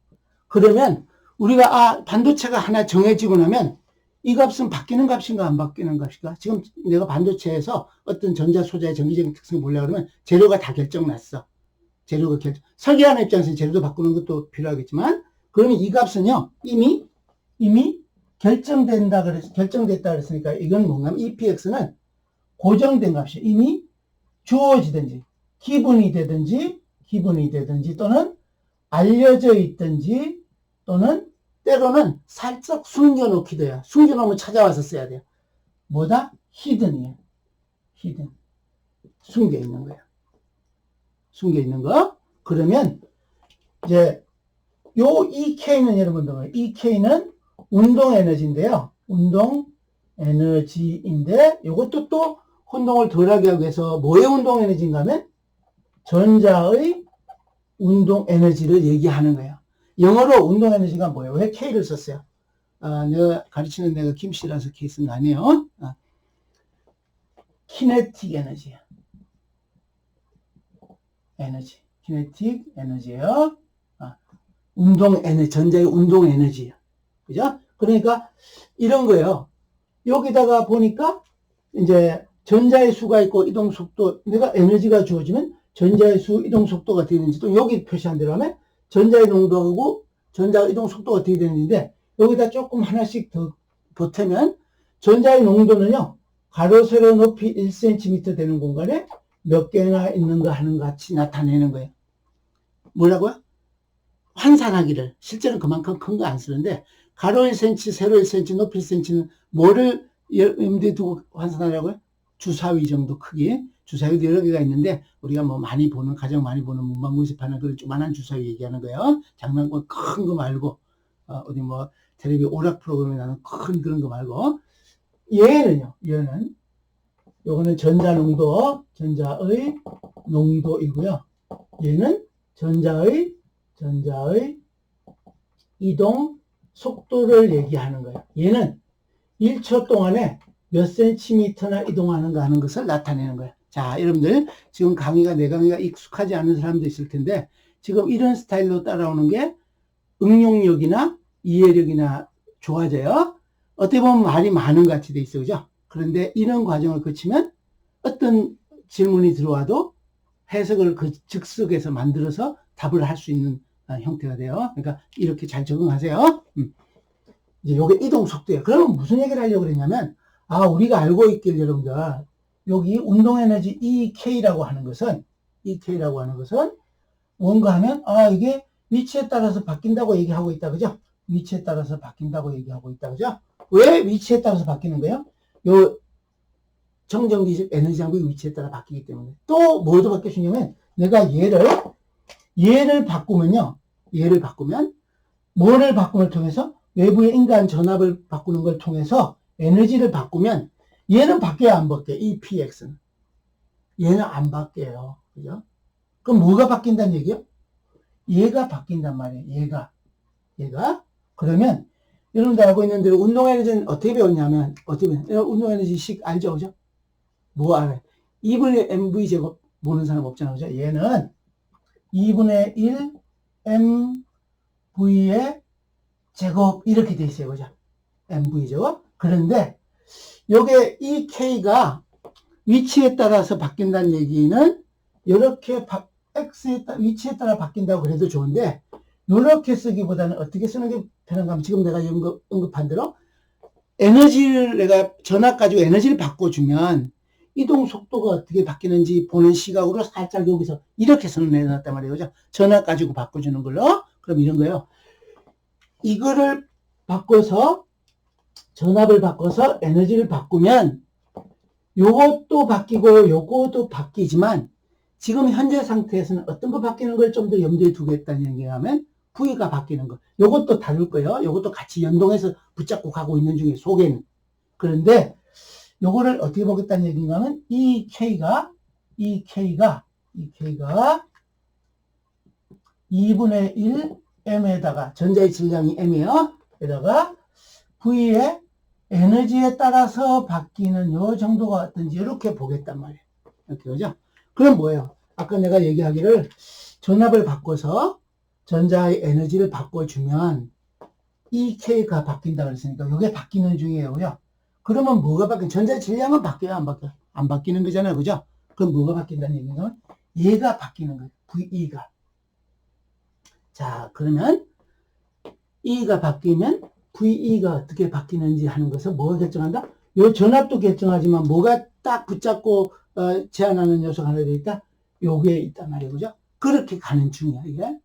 그러면 우리가 반도체가 하나 정해지고 나면 이 값은 바뀌는 값인가 안 바뀌는 값인가? 지금 내가 반도체에서 어떤 전자 소자의 전기적인 특성을 보려고 그러면 재료가 다 결정났어. 재료가 설계하는 입장에서 재료도 바꾸는 것도 필요하겠지만, 그러면 이 값은요, 이미 결정됐다 그랬으니까 이건 뭔가 EPX는 고정된 값이에요. 이미 주어지든지 기분이 되든지 또는 알려져 있든지 또는 때로는 살짝 숨겨놓기도 해요. 숨겨놓으면 찾아와서 써야 돼요. 뭐다? 히든이에요. 히든. 숨겨있는 거예요. 숨겨있는 거. 그러면 이제 요 EK는 여러분들 뭐예요? EK는 운동 에너지인데요. 운동 에너지인데 요것도 또 혼동을 덜하게 하기 위해서 뭐의 운동 에너지인가 하면 전자의 운동 에너지를 얘기하는 거예요. 영어로 운동 에너지가 뭐예요? 왜 K를 썼어요? 내가 가르치는 데가 김씨라서 K 쓴 거 아니에요. 키네틱 에너지예요. 키네틱 에너지예요. 운동 에너지, 전자의 운동 에너지예요. 그죠? 그러니까 이런 거예요. 여기다가 보니까 이제 전자의 수가 있고 이동 속도, 내가 에너지가 주어지면 전자의 수, 이동 속도가 어떻게 되는지 또 여기 표시한 대로 하면 전자의 농도하고 전자 이동 속도가 어떻게 되는데, 여기다 조금 하나씩 더 보태면 전자의 농도는요, 가로 세로 높이 1cm 되는 공간에 몇 개나 있는가 하는 것 같이 나타내는 거예요. 뭐라고요? 환산하기를. 실제는 그만큼 큰 거 안 쓰는데, 가로 1cm, 세로 1cm, 높이 1cm는 뭐를 염두에 두고 환산하라고요? 주사위 정도 크기. 주사위도 여러 개가 있는데, 우리가 뭐 많이 보는, 가장 많이 보는 문방구에서 파는 그런 조그만한 주사위 얘기하는 거예요. 장난감 큰 거 말고, 어디 뭐, 텔레비 오락 프로그램에 나오는 큰 그런 거 말고, 얘는요, 요거는 전자의 농도이고요. 얘는 전자의 이동 속도를 얘기하는 거예요. 얘는 1초 동안에 몇 센티미터나 이동하는가 하는 것을 나타내는 거예요. 자, 여러분들 지금 내 강의가 익숙하지 않은 사람도 있을 텐데, 지금 이런 스타일로 따라오는 게 응용력이나 이해력이나 좋아져요. 어떻게 보면 말이 많은 것 같이 돼 있어요. 그죠? 그런데 이런 과정을 거치면 어떤 질문이 들어와도 해석을 즉석에서 만들어서 답을 할 수 있는 형태가 돼요. 그러니까 이렇게 잘 적응하세요. 이제 요게 이동 속도예요. 그러면 무슨 얘기를 하려고 그랬냐면, 우리가 알고 있길 여러분들, 여기 운동 에너지 EK라고 하는 것은 뭔가 하면, 이게 위치에 따라서 바뀐다고 얘기하고 있다. 그죠? 위치에 따라서 바뀐다고 얘기하고 있다. 그죠? 왜 위치에 따라서 바뀌는 거예요? 요 정전기 에너지 장비 위치에 따라 바뀌기 때문에. 또 뭐도 바뀌어주냐면, 내가 얘를 바꾸면 뭐를 바꿈을 통해서 외부의 인간 전압을 바꾸는 걸 통해서 에너지를 바꾸면 얘는 바뀌어야 안 바뀌어요. EPX는. 얘는 안 바뀌어요. 그죠? 그럼 뭐가 바뀐다는 얘기요? 얘가 바뀐단 말이에요. 얘가. 그러면 여러분들 알고 있는 대로 운동 에너지는 어떻게 배웠냐면, 운동 에너지식 알죠? 그죠? 뭐 알아요? 2분의 mv 제곱 모르는 사람 없잖아요. 그죠? 얘는 2분의 1 mv의 제곱 이렇게 돼 있어요. 그죠? mv 제곱. 그런데 요게 이 k가 위치에 따라서 바뀐다는 얘기는 이렇게 위치에 따라 바뀐다고 그래도 좋은데, 이렇게 쓰기보다는 어떻게 쓰는 게 편한가 하면, 지금 내가 언급한 대로 에너지를 내가 전압 가지고 에너지를 바꿔주면 이동 속도가 어떻게 바뀌는지 보는 시각으로 살짝 여기서 이렇게 선언해놨단 말이에요. 그죠? 전압 가지고 바꿔주는 걸로. 그럼 이런 거예요. 이거를 바꿔서, 전압을 바꿔서 에너지를 바꾸면 요것도 바뀌고 요것도 바뀌지만, 지금 현재 상태에서는 어떤 거 바뀌는 걸 좀 더 염두에 두겠다는 얘기하면 V가 바뀌는 거. 요것도 다룰 거예요. 요것도 같이 연동해서 붙잡고 가고 있는 중에 속에는. 그런데 요거를 어떻게 보겠다는 얘기인가 하면 EK가 2분의 1 M에다가 전자의 질량이 M이에요. 에다가 V의 에너지에 따라서 바뀌는 요 정도가 어떤지 이렇게 보겠단 말이에요. 이렇게 그죠? 그럼 뭐예요? 아까 내가 얘기하기를 전압을 바꿔서 전자의 에너지를 바꿔주면 EK가 바뀐다 그랬으니까 이게 바뀌는 중이에요. 그러면 뭐가 바뀌는? 전자의 질량은 바뀌어요? 안 바뀌어요? 안 바뀌는 거잖아요. 그죠? 그럼 뭐가 바뀐다는 얘기는 얘가 바뀌는 거예요. VE가. 자, 그러면 E가 바뀌면 VE가 어떻게 바뀌는지 하는 것을 뭐가 결정한다? 요 전압도 결정하지만 뭐가 딱 붙잡고 제한하는 요소가 하나 더 있다? 요게 있단 말이에요. 그죠? 그렇게 가는 중이야, 이게.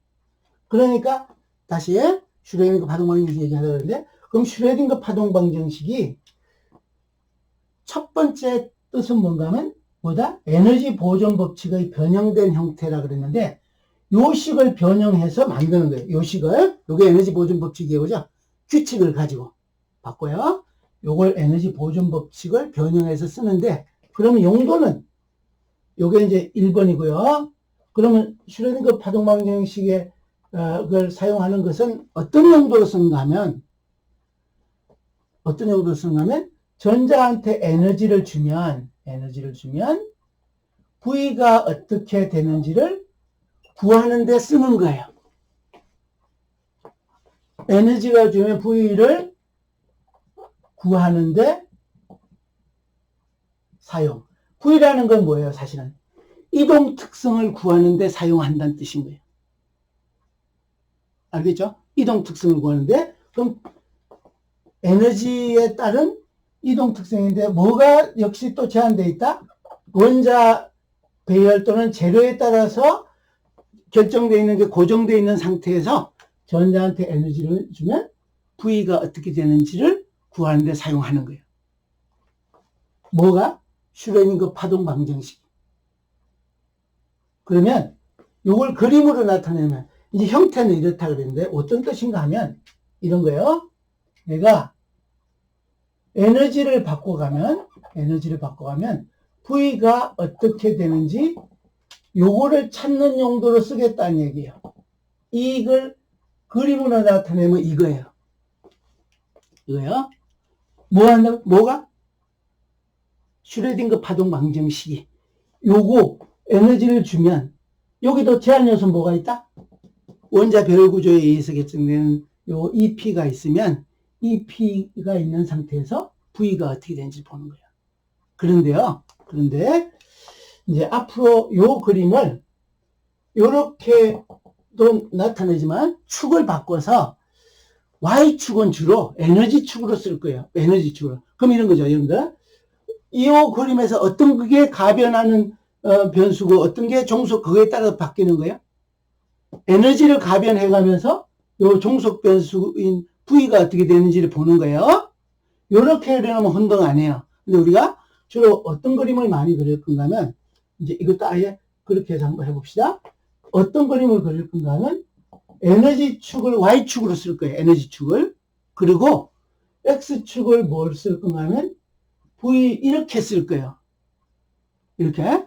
그러니까 다시 슈레딩거 파동 방정식 얘기하려고 하는데, 그럼 슈레딩거 파동 방정식이 첫 번째 뜻은 뭔가 하면 뭐다? 에너지 보존 법칙의 변형된 형태라 그랬는데, 요 식을 변형해서 만드는 거예요. 요 식을. 요게 에너지 보존 법칙이에요. 그죠? 규칙을 가지고 바꿔요. 요걸 에너지 보존 법칙을 변형해서 쓰는데, 그러면 용도는 요게 이제 1번이고요. 그러면 슈레딩거 파동 방정식에 그걸 사용하는 것은 어떤 용도로 쓰는가 하면, 전자한테 에너지를 주면 V가 어떻게 되는지를 구하는 데 쓰는 거예요. 에너지가 주면 V를 구하는데 사용. V라는 건 뭐예요? 사실은 이동 특성을 구하는데 사용한다는 뜻인 거예요. 알겠죠? 이동 특성을 구하는데, 그럼 에너지에 따른 이동 특성인데 뭐가 역시 또 제한되어 있다? 원자 배열 또는 재료에 따라서 결정되어 있는 게 고정되어 있는 상태에서 전자한테 에너지를 주면 V가 어떻게 되는지를 구하는 데 사용하는 거예요. 뭐가? 슈레딩거 파동 방정식. 그러면 이걸 그림으로 나타내면 이제 형태는 이렇다 그랬는데 어떤 뜻인가 하면 이런 거예요. 내가 에너지를 바꿔가면 V가 어떻게 되는지 요거를 찾는 용도로 쓰겠다는 얘기예요. 이걸 그림으로 나타내면 이거예요. 뭐 한다고? 뭐가? 슈레딩거 파동 방정식이 요거 에너지를 주면 여기도 제한 요소 뭐가 있다? 원자 배열 구조에 의해서 결정되는 요 EP가 있으면 EP가 있는 상태에서 V가 어떻게 되는지 보는 거예요. 그런데 이제 앞으로 요 그림을 요렇게도 나타내지만 축을 바꿔서 Y축은 주로 에너지축으로 쓸 거예요. 에너지축으로. 그럼 이런 거죠, 여러분들. 이 그림에서 어떤 게 가변하는 변수고 어떤 게 종속, 그거에 따라 바뀌는 거예요. 에너지를 가변해 가면서 요 종속 변수인 V가 어떻게 되는지를 보는 거예요. 요렇게 그려놓으면 혼동 안 해요. 근데 우리가 주로 어떤 그림을 많이 그릴 건가 하면, 이제 이것도 아예 그렇게 해서 한번 해봅시다. 어떤 그림을 그릴 건가 하면, 에너지축을 Y축으로 쓸 거예요. 에너지축을. 그리고 X축을 뭘 쓸 건가 하면, V 이렇게 쓸 거예요. 이렇게.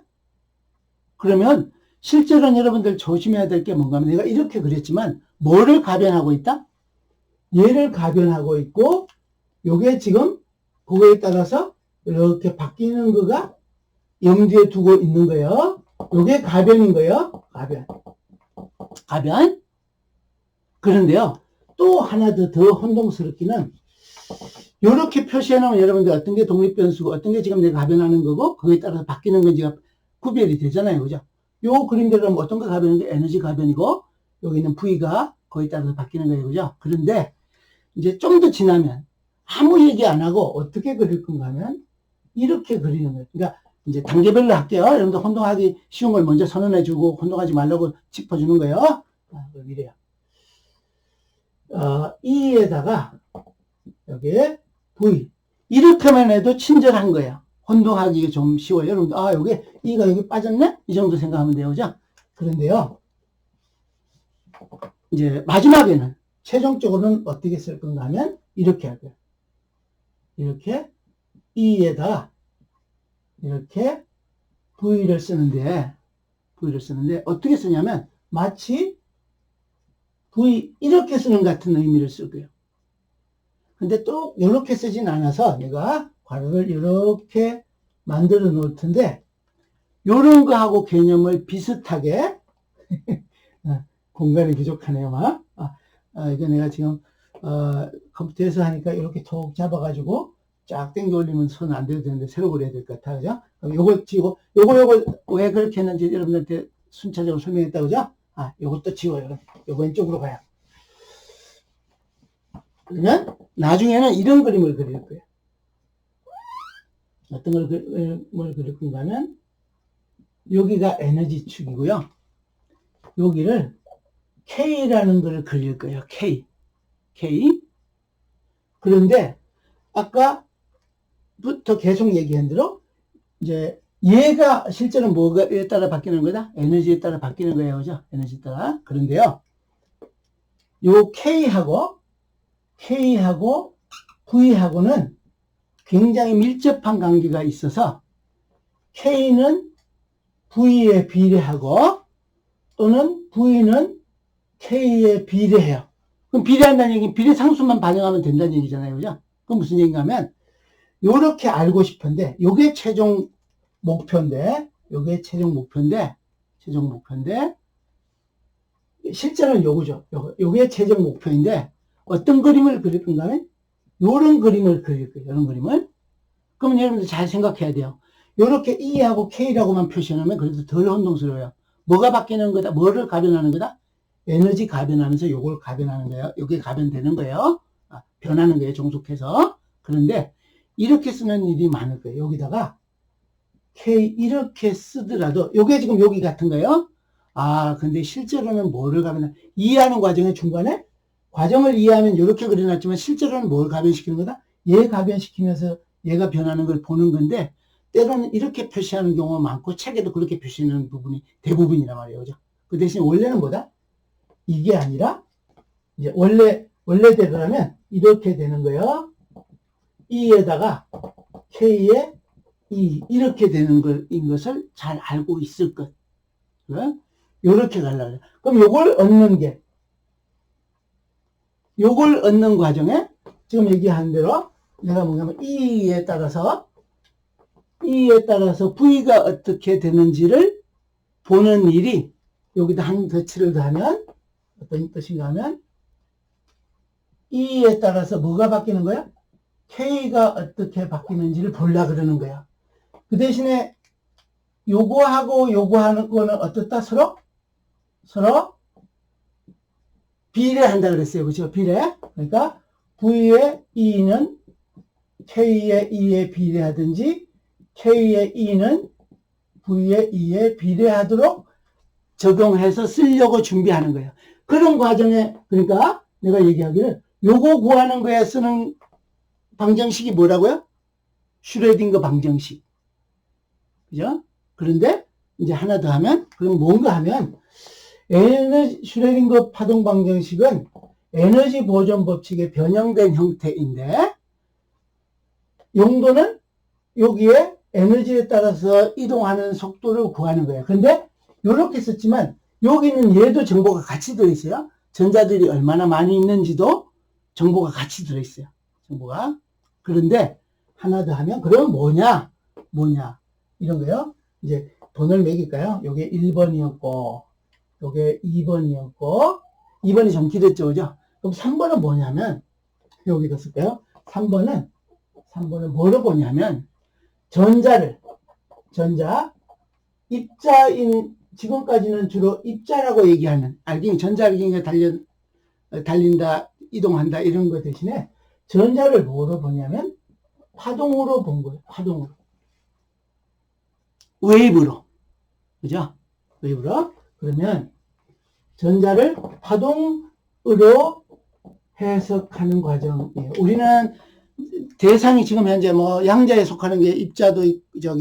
그러면 실제로는 여러분들 조심해야 될 게 뭔가 하면, 내가 이렇게 그렸지만 뭐를 가변하고 있다? 얘를 가변하고 있고, 요게 지금 그거에 따라서 이렇게 바뀌는 거가 염두에 두고 있는 거예요. 요게 가변인 거예요. 가변. 그런데요, 또 하나 더 혼동스럽기는, 요렇게 표시해 놓으면 여러분들 어떤 게 독립변수고 어떤 게 지금 내가 가변하는 거고 그거에 따라서 바뀌는 건지가 구별이 되잖아요. 그죠? 요 그림대로 하면 어떤 거 가변인 게 에너지 가변이고, 여기 있는 V가 거기에 따라서 바뀌는 거예요. 그죠? 그런데 이제 좀 더 지나면 아무 얘기 안 하고 어떻게 그릴 건가 하면 이렇게 그리는 거예요. 그러니까 이제 단계별로 할게요. 여러분들 혼동하기 쉬운 걸 먼저 선언해 주고 혼동하지 말라고 짚어주는 거예요. 그럼 이래요. E에다가 여기에 V. 이렇게만 해도 친절한 거예요. 혼동하기 좀 쉬워요. 여러분들, 요게 E가 여기 빠졌네? 이 정도 생각하면 돼요. 그죠? 그런데요, 이제 마지막에는 최종적으로는 어떻게 쓸 건가 하면 이렇게 할 거예요. 이렇게 E에다 이렇게 V를 쓰는데 어떻게 쓰냐면 마치 V 이렇게 쓰는 같은 의미를 쓸 거예요. 근데 또 이렇게 쓰진 않아서 내가 괄호를 이렇게 만들어 놓을 텐데, 요런 거하고 개념을 비슷하게 공간이 부족하네요. 막. 이거 내가 지금 컴퓨터에서 하니까 이렇게 톡 잡아가지고 쫙 당겨 올리면 손 안 돼도 되는데 새로 그려야 될 것 같아. 그죠? 그럼 요거 지우고, 요거 왜 그렇게 했는지 여러분들한테 순차적으로 설명했다. 그죠? 요것도 지워요. 요거 왼쪽으로 가요. 그러면 나중에는 이런 그림을 그릴 거예요. 어떤 걸 그릴 건가 하면, 여기가 에너지 축이고요. 여기를 K라는 걸 그릴 거예요. K. 그런데 아까부터 계속 얘기한 대로 이제 얘가 실제로 뭐에 따라 바뀌는 거다? 에너지에 따라 바뀌는 거예요. 그죠? 에너지에 따라. 그런데요. 요 K하고 V하고는 굉장히 밀접한 관계가 있어서 K는 V에 비례하고 또는 V는 K에 비례해요. 그럼 비례한다는 얘기는 비례상수만 반영하면 된다는 얘기잖아요. 그죠? 그럼 무슨 얘기인가 하면 요렇게 알고 싶은데 요게 최종 목표인데 실제로는 요거죠. 요게 최종 목표인데 어떤 그림을 그릴 건가 하면 요런 그림을 그릴 거예요. 요런 그림을. 그러면 여러분들 잘 생각해야 돼요. 요렇게 E하고 K라고만 표시하면 그래도 덜 혼동스러워요. 뭐가 바뀌는 거다? 뭐를 가변하는 거다? 에너지 가변하면서 요걸 가변하는 거예요. 요게 가변되는 거예요. 변하는 거예요. 종속해서. 그런데 이렇게 쓰는 일이 많을 거예요. 여기다가 K 이렇게 쓰더라도 요게 지금 여기 같은 거예요. 근데 실제로는 뭐를 가변하 이해하는 과정의 중간에 과정을 이해하면 이렇게 그려놨지만 실제로는 뭘 가변시키는 거다? 얘 가변시키면서 얘가 변하는 걸 보는 건데 때로는 이렇게 표시하는 경우가 많고 책에도 그렇게 표시하는 부분이 대부분이란 말이에요. 그죠? 그 대신 원래는 뭐다? 이게 아니라 이제 원래대로라면 이렇게 되는 거예요. E에다가 K에 E 이렇게 되는 것인 것을 잘 알고 있을 것. 요렇게 가려고 해요. 그럼 요걸 얻는 과정에 지금 얘기한 대로 내가 뭐냐면 E에 따라서 V가 어떻게 되는지를 보는 일이 여기다 한 덧칠을 더하면 어떤 뜻인가 하면 E에 따라서 뭐가 바뀌는 거야? K가 어떻게 바뀌는지를 보려고 그러는 거야. 그 대신에 요거하고 요거하는 거는 어떻다? 서로 비례한다 그랬어요. 그렇죠? 비례. 그러니까 V의 E는 K의 E에 비례하든지 K의 E는 V의 E에 비례하도록 적용해서 쓰려고 준비하는 거예요. 그런 과정에 그러니까 내가 얘기하기를 요거 구하는 거에 쓰는 방정식이 뭐라고요? 슈레딩거 방정식. 그죠? 그런데 이제 하나 더 하면 그럼 뭔가 하면 슈레딩거 파동 방정식은 에너지 보존 법칙의 변형된 형태인데 용도는 여기에 에너지에 따라서 이동하는 속도를 구하는 거예요. 근데 이렇게 썼지만 여기는 얘도 정보가 같이 들어있어요. 전자들이 얼마나 많이 있는지도 정보가 같이 들어있어요. 정보가. 그런데 하나 더 하면 그럼 뭐냐 이런 거요. 이제 돈을 매길까요? 요게 1번이었고 요게 2번이었고 2번이 좀 길었죠. 그죠? 그럼 3번은 뭐냐면 여기다 쓸까요? 3번은 뭐로 보냐면 전자 입자인 지금까지는 주로 입자라고 얘기하는 전자기가 달린다 이동한다 이런 거 대신에 전자를 뭐로 보냐면 파동으로 본 거예요. 파동으로. 웨이브로. 그죠? 웨이브로. 그러면 전자를 파동으로 해석하는 과정이에요. 우리는 대상이 지금 현재 뭐 양자에 속하는 게 입자도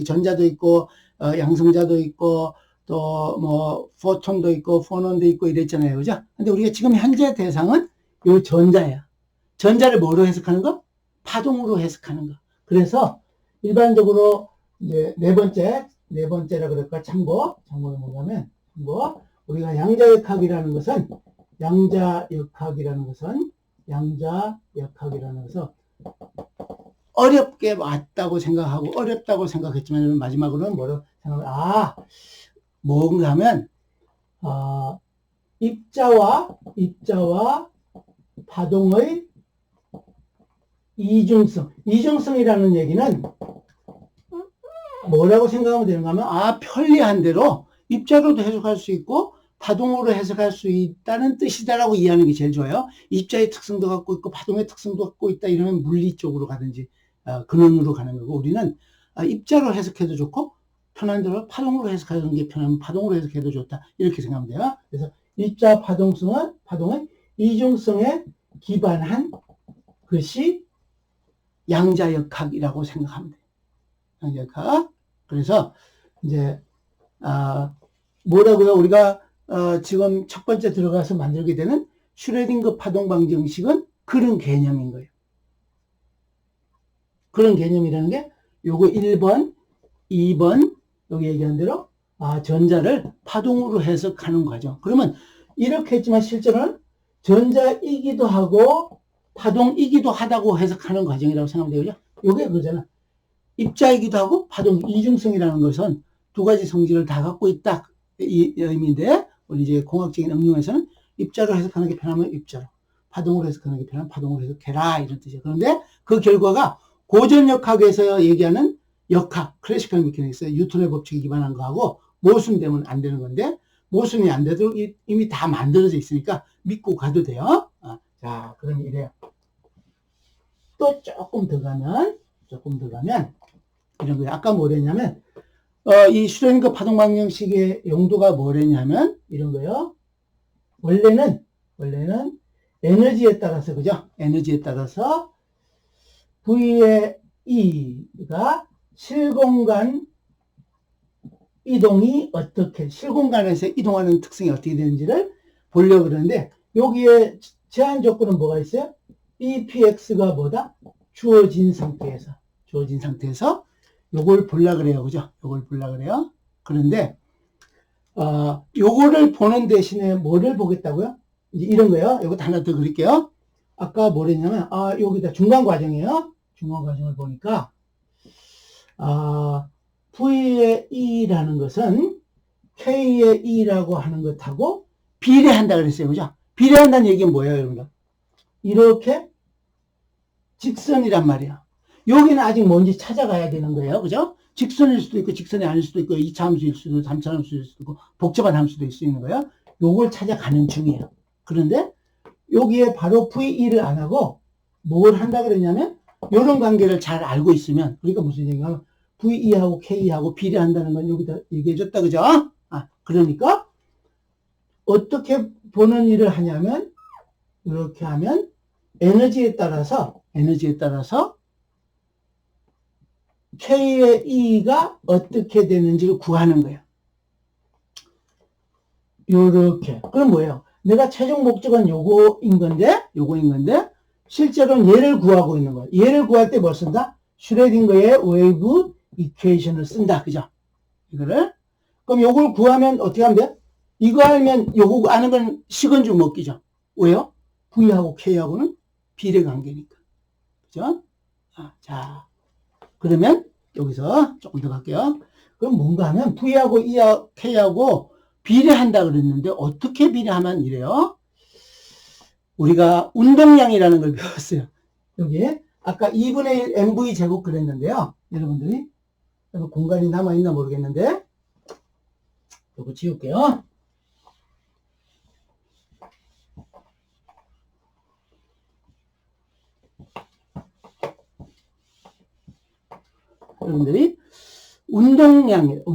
전자도 있고 양성자도 있고 또 뭐 포톤도 있고 포논도 있고 이랬잖아요. 그죠? 근데 우리가 지금 현재 대상은 요 전자야. 전자를 뭐로 해석하는 거? 파동으로 해석하는 거. 그래서 일반적으로 이제 네 번째라 그럴까? 참고는 뭐냐면 우리가 양자역학이라는 것은 양자역학이라는 것은 어렵게 왔다고 생각하고 어렵다고 생각했지만 마지막으로는 뭐라고 생각하면 뭔가 하면 입자와 파동의 이중성이라는 얘기는 뭐라고 생각하면 되는가 하면 편리한 대로 입자로도 해석할 수 있고 파동으로 해석할 수 있다는 뜻이다라고 이해하는 게 제일 좋아요. 입자의 특성도 갖고 있고 파동의 특성도 갖고 있다 이러면 물리 쪽으로 가든지 근원으로 가는 거고, 우리는 입자로 해석해도 좋고 편한 대로 파동으로 해석하는 게 편하면 파동으로 해석해도 좋다 이렇게 생각하면 돼요. 그래서 입자 파동의 이중성에 기반한 것이 양자역학이라고 생각하면 돼요. 양자역학. 그래서 이제 뭐라고요? 우리가 지금 첫 번째 들어가서 만들게 되는 슈레딩거 파동방정식은 그런 개념인 거예요. 그런 개념이라는 게 요거 1번, 2번 여기 얘기한 대로 전자를 파동으로 해석하는 과정. 그러면 이렇게 했지만 실제로는 전자이기도 하고 파동이기도 하다고 해석하는 과정이라고 생각하면 되죠. 요게 그거잖아. 입자이기도 하고 파동 이중성이라는 것은 두 가지 성질을 다 갖고 있다 이 의미인데, 우리 이제 공학적인 응용에서는 입자로 해석하는 게 편하면 입자로, 파동으로 해석하는 게 편하면 파동으로 해석해라 이런 뜻이에요. 그런데 그 결과가 고전역학에서 얘기하는 역학, 클래시컬 메커닉스, 뉴턴의 법칙에 기반한 거하고 모순되면 안 되는 건데, 모순이 안 돼도 이미 다 만들어져 있으니까 믿고 가도 돼요. 자, 그럼 이래요. 또 조금 더 가면 이런 거예요. 아까 뭐랬냐면 이 슈레딩거 파동방정식의 용도가 뭐랬냐면 이런 거요. 원래는 에너지에 따라서, 그죠? 에너지에 따라서 V의 E가 실공간 이동이 어떻게, 실공간에서 이동하는 특성이 어떻게 되는지를 보려고 그러는데, 여기에 제한 조건은 뭐가 있어요? EPX가 뭐다? 주어진 상태에서 요걸 보려고 그래요. 그죠? 요걸 보려고 그래요. 그런데 요거를 보는 대신에 뭐를 보겠다고요? 이제 이런 거예요. 요것도 하나 더 그릴게요. 아까 뭐랬냐면 여기다 중간 과정이에요. 중간 과정을 보니까 V의 E라는 것은 K의 E라고 하는 것하고 비례한다 그랬어요. 그죠? 비례한다는 얘기는 뭐예요, 여러분들? 이렇게 직선이란 말이야. 여기는 아직 뭔지 찾아가야 되는 거예요. 그죠? 직선일 수도 있고 직선이 아닐 수도 있고 2차 함수일 수도 있고 3차 함수일 수도 있고 복잡한 함수도 있을 수 있는 거예요. 요걸 찾아가는 중이에요. 그런데 여기에 바로 VE를 안 하고 뭘 한다 그랬냐면 이런 관계를 잘 알고 있으면, 그러니까 무슨 얘기냐면 VE하고 K하고 비례한다는 건 여기다 얘기해 줬다. 그죠? 그러니까 어떻게 보는 일을 하냐면 이렇게 하면 에너지에 따라서 K의 E가 어떻게 되는지를 구하는 거예요. 요렇게. 그럼 뭐예요? 내가 최종 목적은 요거인 건데 실제로는 얘를 구하고 있는 거예요. 얘를 구할 때 뭘 쓴다? 슈레딩거의 웨이브 이퀘이션을 쓴다. 그죠? 이거를. 그럼 요걸 구하면 어떻게 하면 돼? 이거 알면 요거 아는 건 식은죽 먹기죠. 왜요? V하고 K하고는 비례 관계니까. 그죠? 자, 그러면 여기서 조금 더 갈게요. 그럼 뭔가 하면 V하고 E하고 K하고 비례한다 그랬는데 어떻게 비례하면 이래요? 우리가 운동량이라는 걸 배웠어요. 여기에 아까 2분의 1 mv 제곱 그랬는데요. 여러분들이 공간이 남아있나 모르겠는데 이거 지울게요. 여러분들이 운동량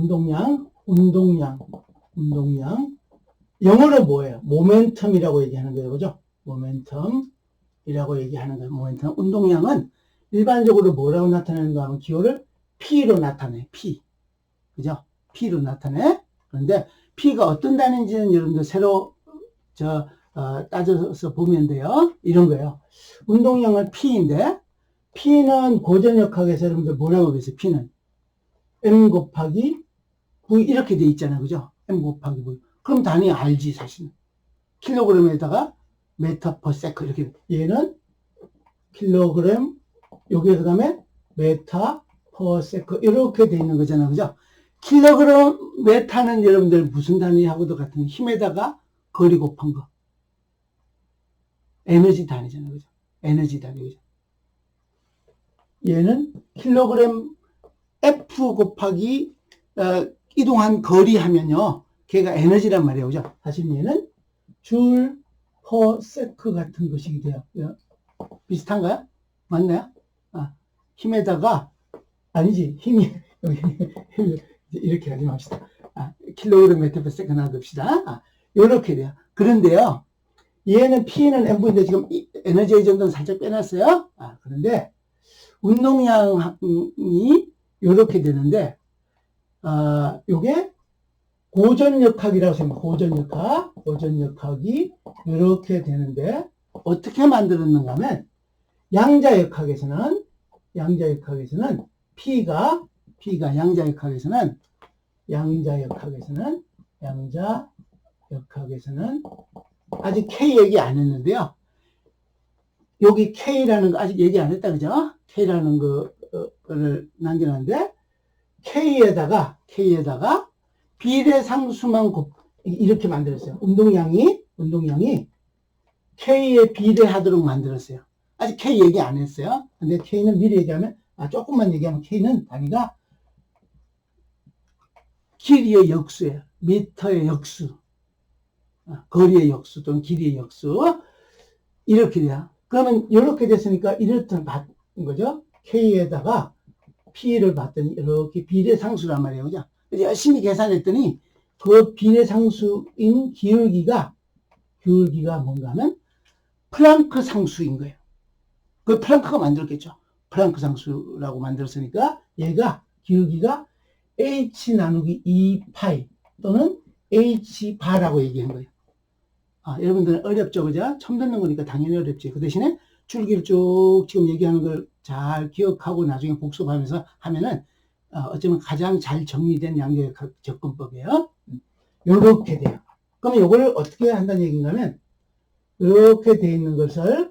영어로 뭐예요? 모멘텀이라고 얘기하는 거예요. 그죠? 모멘텀이라고 얘기하는 거예요. 모멘텀. 운동량은 일반적으로 뭐라고 나타내는가 하면 기호를 P로 나타내. P. 그죠? P로 나타내. 그런데 P가 어떤 단위인지는 여러분들 새로 따져서 보면 돼요. 이런 거예요. 운동량은 P인데 P는 고전역학에서 여러분들 뭐라고 그랬어요? P는 M 곱하기 V 이렇게 돼 있잖아요. 그죠? M 곱하기 V. 그럼 단위 알지, 사실은. 킬로그램에다가 메타 퍼 세컨 이렇게 얘는 킬로그램 요게 그 다음에 메타 퍼 세컨 이렇게 돼 있는 거잖아 그죠? 킬로그램 메타는 여러분들 무슨 단위하고도 같은 힘에다가 거리 곱한 거 에너지 단위잖아 그죠? 에너지 단위 그죠? 얘는 킬로그램 F 곱하기 이동한 거리 하면요 걔가 에너지란 말이에요 그죠? 사실 얘는 줄 퍼 세크 같은 것이 돼요. 비슷한가요? 맞나요? 힘에다가 아니지 힘이 이렇게 하지 맙시다. 킬로그램 메타 퍼 세컨드 놔둡시다. 이렇게 돼요. 그런데요 얘는 P는 M분인데 지금 에너지의 정도는 살짝 빼놨어요. 그런데 운동량이 이렇게 되는데 요게 고전역학이라고 생각해요. 고전역학이 이렇게 되는데 어떻게 만들었는가 하면 양자역학에서는 P가 양자역학에서는 아직 K 얘기 안 했는데요. 여기 K라는 거 아직 얘기 안 했다 그죠? K라는 거를 남겨놨는데 K에다가 비례상수만 이렇게 만들었어요. 운동량이 K에 비례하도록 만들었어요. 아직 K 얘기 안 했어요. 근데 K는 미리 얘기하면 조금만 얘기하면 K는 단위가 길이의 역수예요. 미터의 역수, 거리의 역수 또는 길이의 역수 이렇게 돼요. 그러면 이렇게 됐으니까 이렇든 받은 거죠. K에다가 P를 봤더니 이렇게 비례상수란 말이에요. 그죠? 열심히 계산했더니 그 비례상수인 기울기가 뭔가 하면 플랑크 상수인 거예요. 그 플랑크가 만들었겠죠. 플랑크 상수라고 만들었으니까 얘가 기울기가 H 나누기 2파이 또는 H 바라고 얘기한 거예요. 여러분들은 어렵죠, 그죠? 처음 듣는 거니까 당연히 어렵지. 그 대신에 줄기를 쭉 지금 얘기하는 걸 잘 기억하고 나중에 복습하면서 하면은 어쩌면 가장 잘 정리된 양자역학 접근법이에요. 요렇게 돼요. 그러면 요거를 어떻게 한다는 얘기인가 하면 이렇게 돼 있는 것을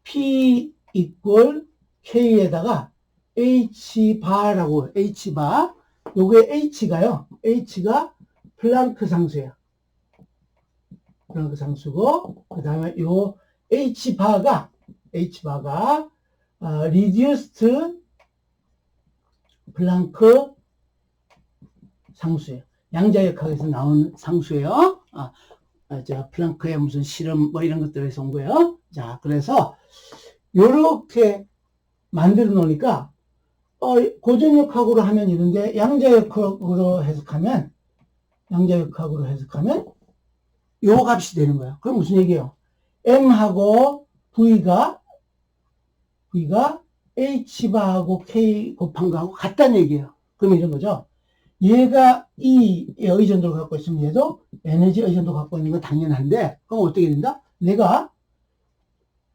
P 이퀄 K에다가 H바라고 H바 요게 H가 플랑크 상수예요. 플랑크 상수고 그 다음에 요 H바가 reduced 플랑크 상수예요. 양자역학에서 나온 상수예요. 플랑크의 무슨 실험 뭐 이런 것들에서 온 거예요. 자, 그래서 요렇게 만들어 놓으니까 고전역학으로 하면 이런데 양자역학으로 해석하면 요 값이 되는 거예요. 그럼 무슨 얘기예요? M하고 V가 H바하고 K 곱한 거하고 같다는 얘기예요. 그럼 이런 거죠. 얘가 E의 의존도를 갖고 있으면 얘도 에너지 의존도 갖고 있는 건 당연한데 그럼 어떻게 된다? 내가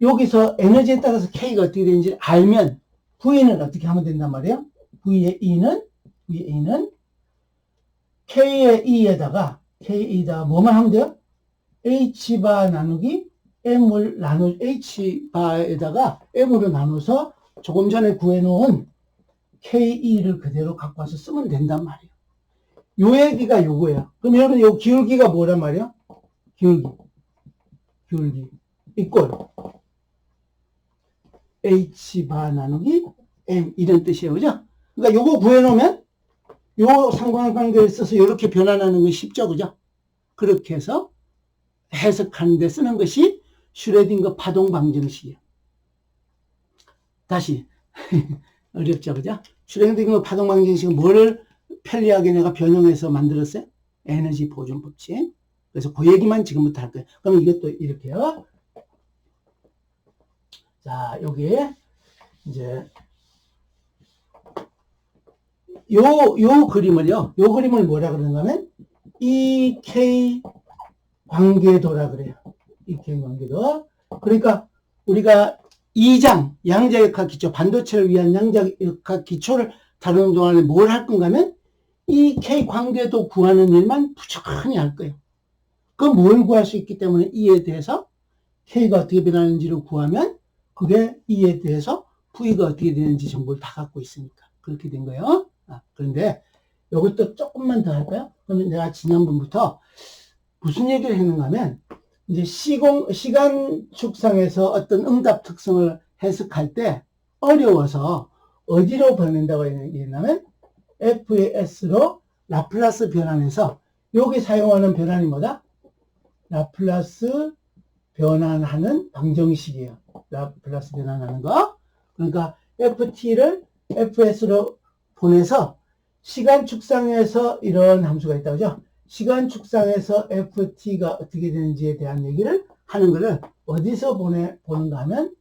여기서 에너지에 따라서 K가 어떻게 되는지 알면 V는 어떻게 하면 된단 말이에요? V의 E는 K의 E에다가 뭐만 하면 돼요? H바 나누기 M을 H바에다가 M으로 나눠서 조금 전에 구해놓은 KE를 그대로 갖고 와서 쓰면 된단 말이에요. 요 얘기가 요거예요. 그럼 여러분 요 기울기가 뭐란 말이에요? 기울기 이꼴 H바 나누기 M 이런 뜻이에요. 그죠? 그러니까 요거 구해놓으면 요 상관관계를 써서 이렇게 변환하는 건 쉽죠. 그죠? 그렇게 해서 해석하는 데 쓰는 것이 슈레딩거 파동 방정식이에요. 다시 어렵죠. 그죠? 슈레딩거 파동 방정식은 뭐를 편리하게 내가 변형해서 만들었어요? 에너지 보존 법칙. 그래서 그 얘기만 지금부터 할 거예요. 그럼 이것도 이렇게요. 자, 여기에 이제 요 그림을 뭐라 그러는가 하면 EK 관계도라 그래요. EK 관계도. 그러니까 우리가 2장 양자역학 기초, 반도체를 위한 양자역학 기초를 다루는 동안에 뭘 할 건가 하면 EK 관계도 구하는 일만 부지런히 할 거예요. 그 뭘 구할 수 있기 때문에 E에 대해서 K가 어떻게 변하는지를 구하면 그게 E에 대해서 V가 어떻게 되는지 정보를 다 갖고 있으니까 그렇게 된 거예요. 그런데 이것도 조금만 더 할까요? 그러면 내가 지난번부터 무슨 얘기를 했는가 하면 이제 시간 축상에서 어떤 응답 특성을 해석할 때 어려워서 어디로 보낸다고 했냐면 F의 S로 라플라스 변환해서 여기 사용하는 변환이 뭐다? 라플라스 변환하는 방정식이에요. 라플라스 변환하는 거. 그러니까 FT를 FS로 보내서 시간 축상에서 이런 함수가 있다고 하죠. 시간 축상에서 FT가 어떻게 되는지에 대한 얘기를 하는 거를 어디서 보는가 하면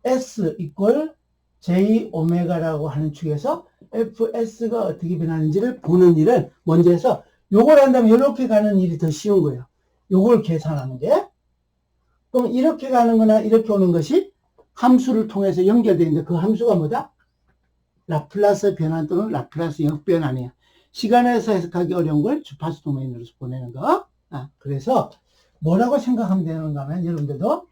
S 이퀄 J 오메가라고 하는 축에서 FS가 어떻게 변하는지를 보는 일을 먼저 해서 요걸 한다면 이렇게 가는 일이 더 쉬운 거예요. 요걸 계산하는 게. 그럼 이렇게 가는 거나 이렇게 오는 것이 함수를 통해서 연결되어 있는데 그 함수가 뭐다? 라플라스 변환 또는 라플라스 역변환이야. 시간에서 해석하기 어려운 걸 주파수 도메인으로 보내는 거. 그래서 뭐라고 생각하면 되는가 하면 여러분들도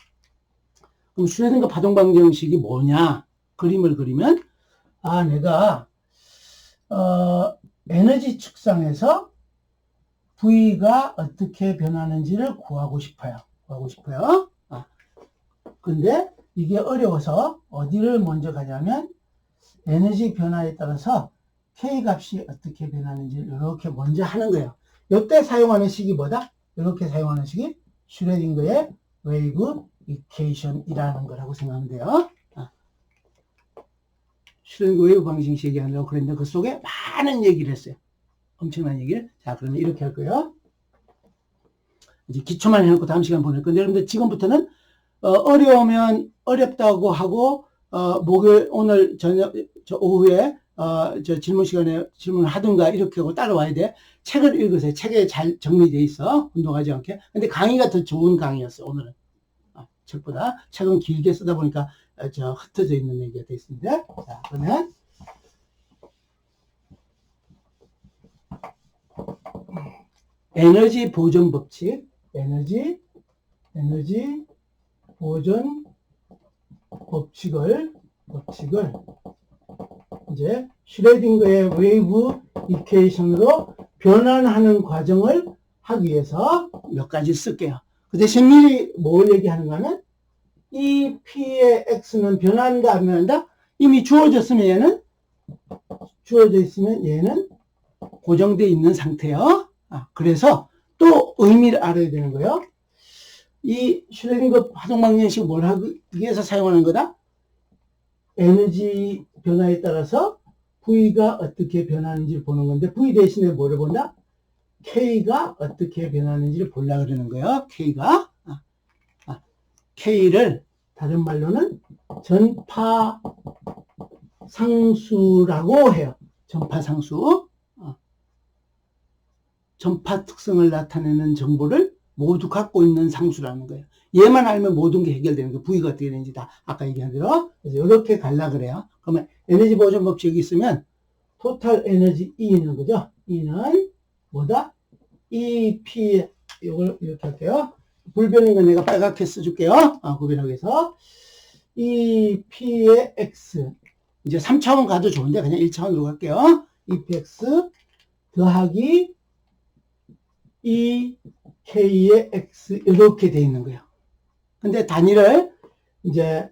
그럼 슈레딩거 파동 방정식이 뭐냐? 그림을 그리면 내가 에너지 축상에서 V가 어떻게 변하는지를 구하고 싶어요. 근데 이게 어려워서 어디를 먼저 가냐면 에너지 변화에 따라서 K 값이 어떻게 변하는지 이렇게 먼저 하는 거예요. 이때 사용하는 식이 뭐다? 이렇게 사용하는 식이 슈레딩거의 웨이브 이퀘이션이라는 거라고 생각하면 돼요. 슈레딩거 웨이브 방정식 얘기하려고 그랬는데 그 속에 많은 얘기를 했어요. 엄청난 얘기를. 자, 그러면 이렇게 할 거예요. 이제 기초만 해놓고 다음 시간 보낼 건데, 여러분들 지금부터는 어려우면 어렵다고 하고 목요일 오늘 오후에 저 질문 시간에 질문을 하든가 이렇게 하고 따라와야 돼. 책을 읽으세요. 책에 잘 정리되어 있어. 운동하지 않게. 근데 강의가 더 좋은 강의였어 오늘은. 책보다. 책은 길게 쓰다 보니까 흩어져 있는 얘기가 되어 있습니다. 자, 그러면 에너지 보존 법칙, 에너지 보존 법칙을 이제 슈레딩거의 웨이브 이퀘이션으로 변환하는 과정을 하기 위해서 몇 가지 쓸게요. 그 대신 미리 뭘 얘기하는가 하면 이 P의 X는 변한다 안 변한다? 이미 주어져 있으면 얘는 고정되어 있는 상태요. 그래서 또 의미를 알아야 되는 거예요. 이 슈레딩거 파동 방정식을 뭘 하기 위해서 사용하는 거다? 에너지 변화에 따라서 V가 어떻게 변하는지를 보는 건데 V 대신에 뭐를 본다? K가 어떻게 변하는지를 보려고 그러는 거예요. K를 다른 말로는 전파 상수라고 해요. 전파 상수. 전파 특성을 나타내는 정보를 모두 갖고 있는 상수라는 거예요. 얘만 알면 모든 게 해결되는 거예요. V가 어떻게 되는지 다 아까 얘기한 대로. 그래서 이렇게 갈라 그래요. 그러면 에너지 보존 법칙이 있으면 토탈 에너지 E는 거죠. E는 뭐다? EP 이걸 이렇게 할게요. 불변인 건 내가 빨갛게 써줄게요. 구별하기 위해서 EP의 X 이제 3차원 가도 좋은데 그냥 1차원으로 갈게요. EPX 더하기 EK의 X 이렇게 돼 있는 거예요. 근데 단위를 이제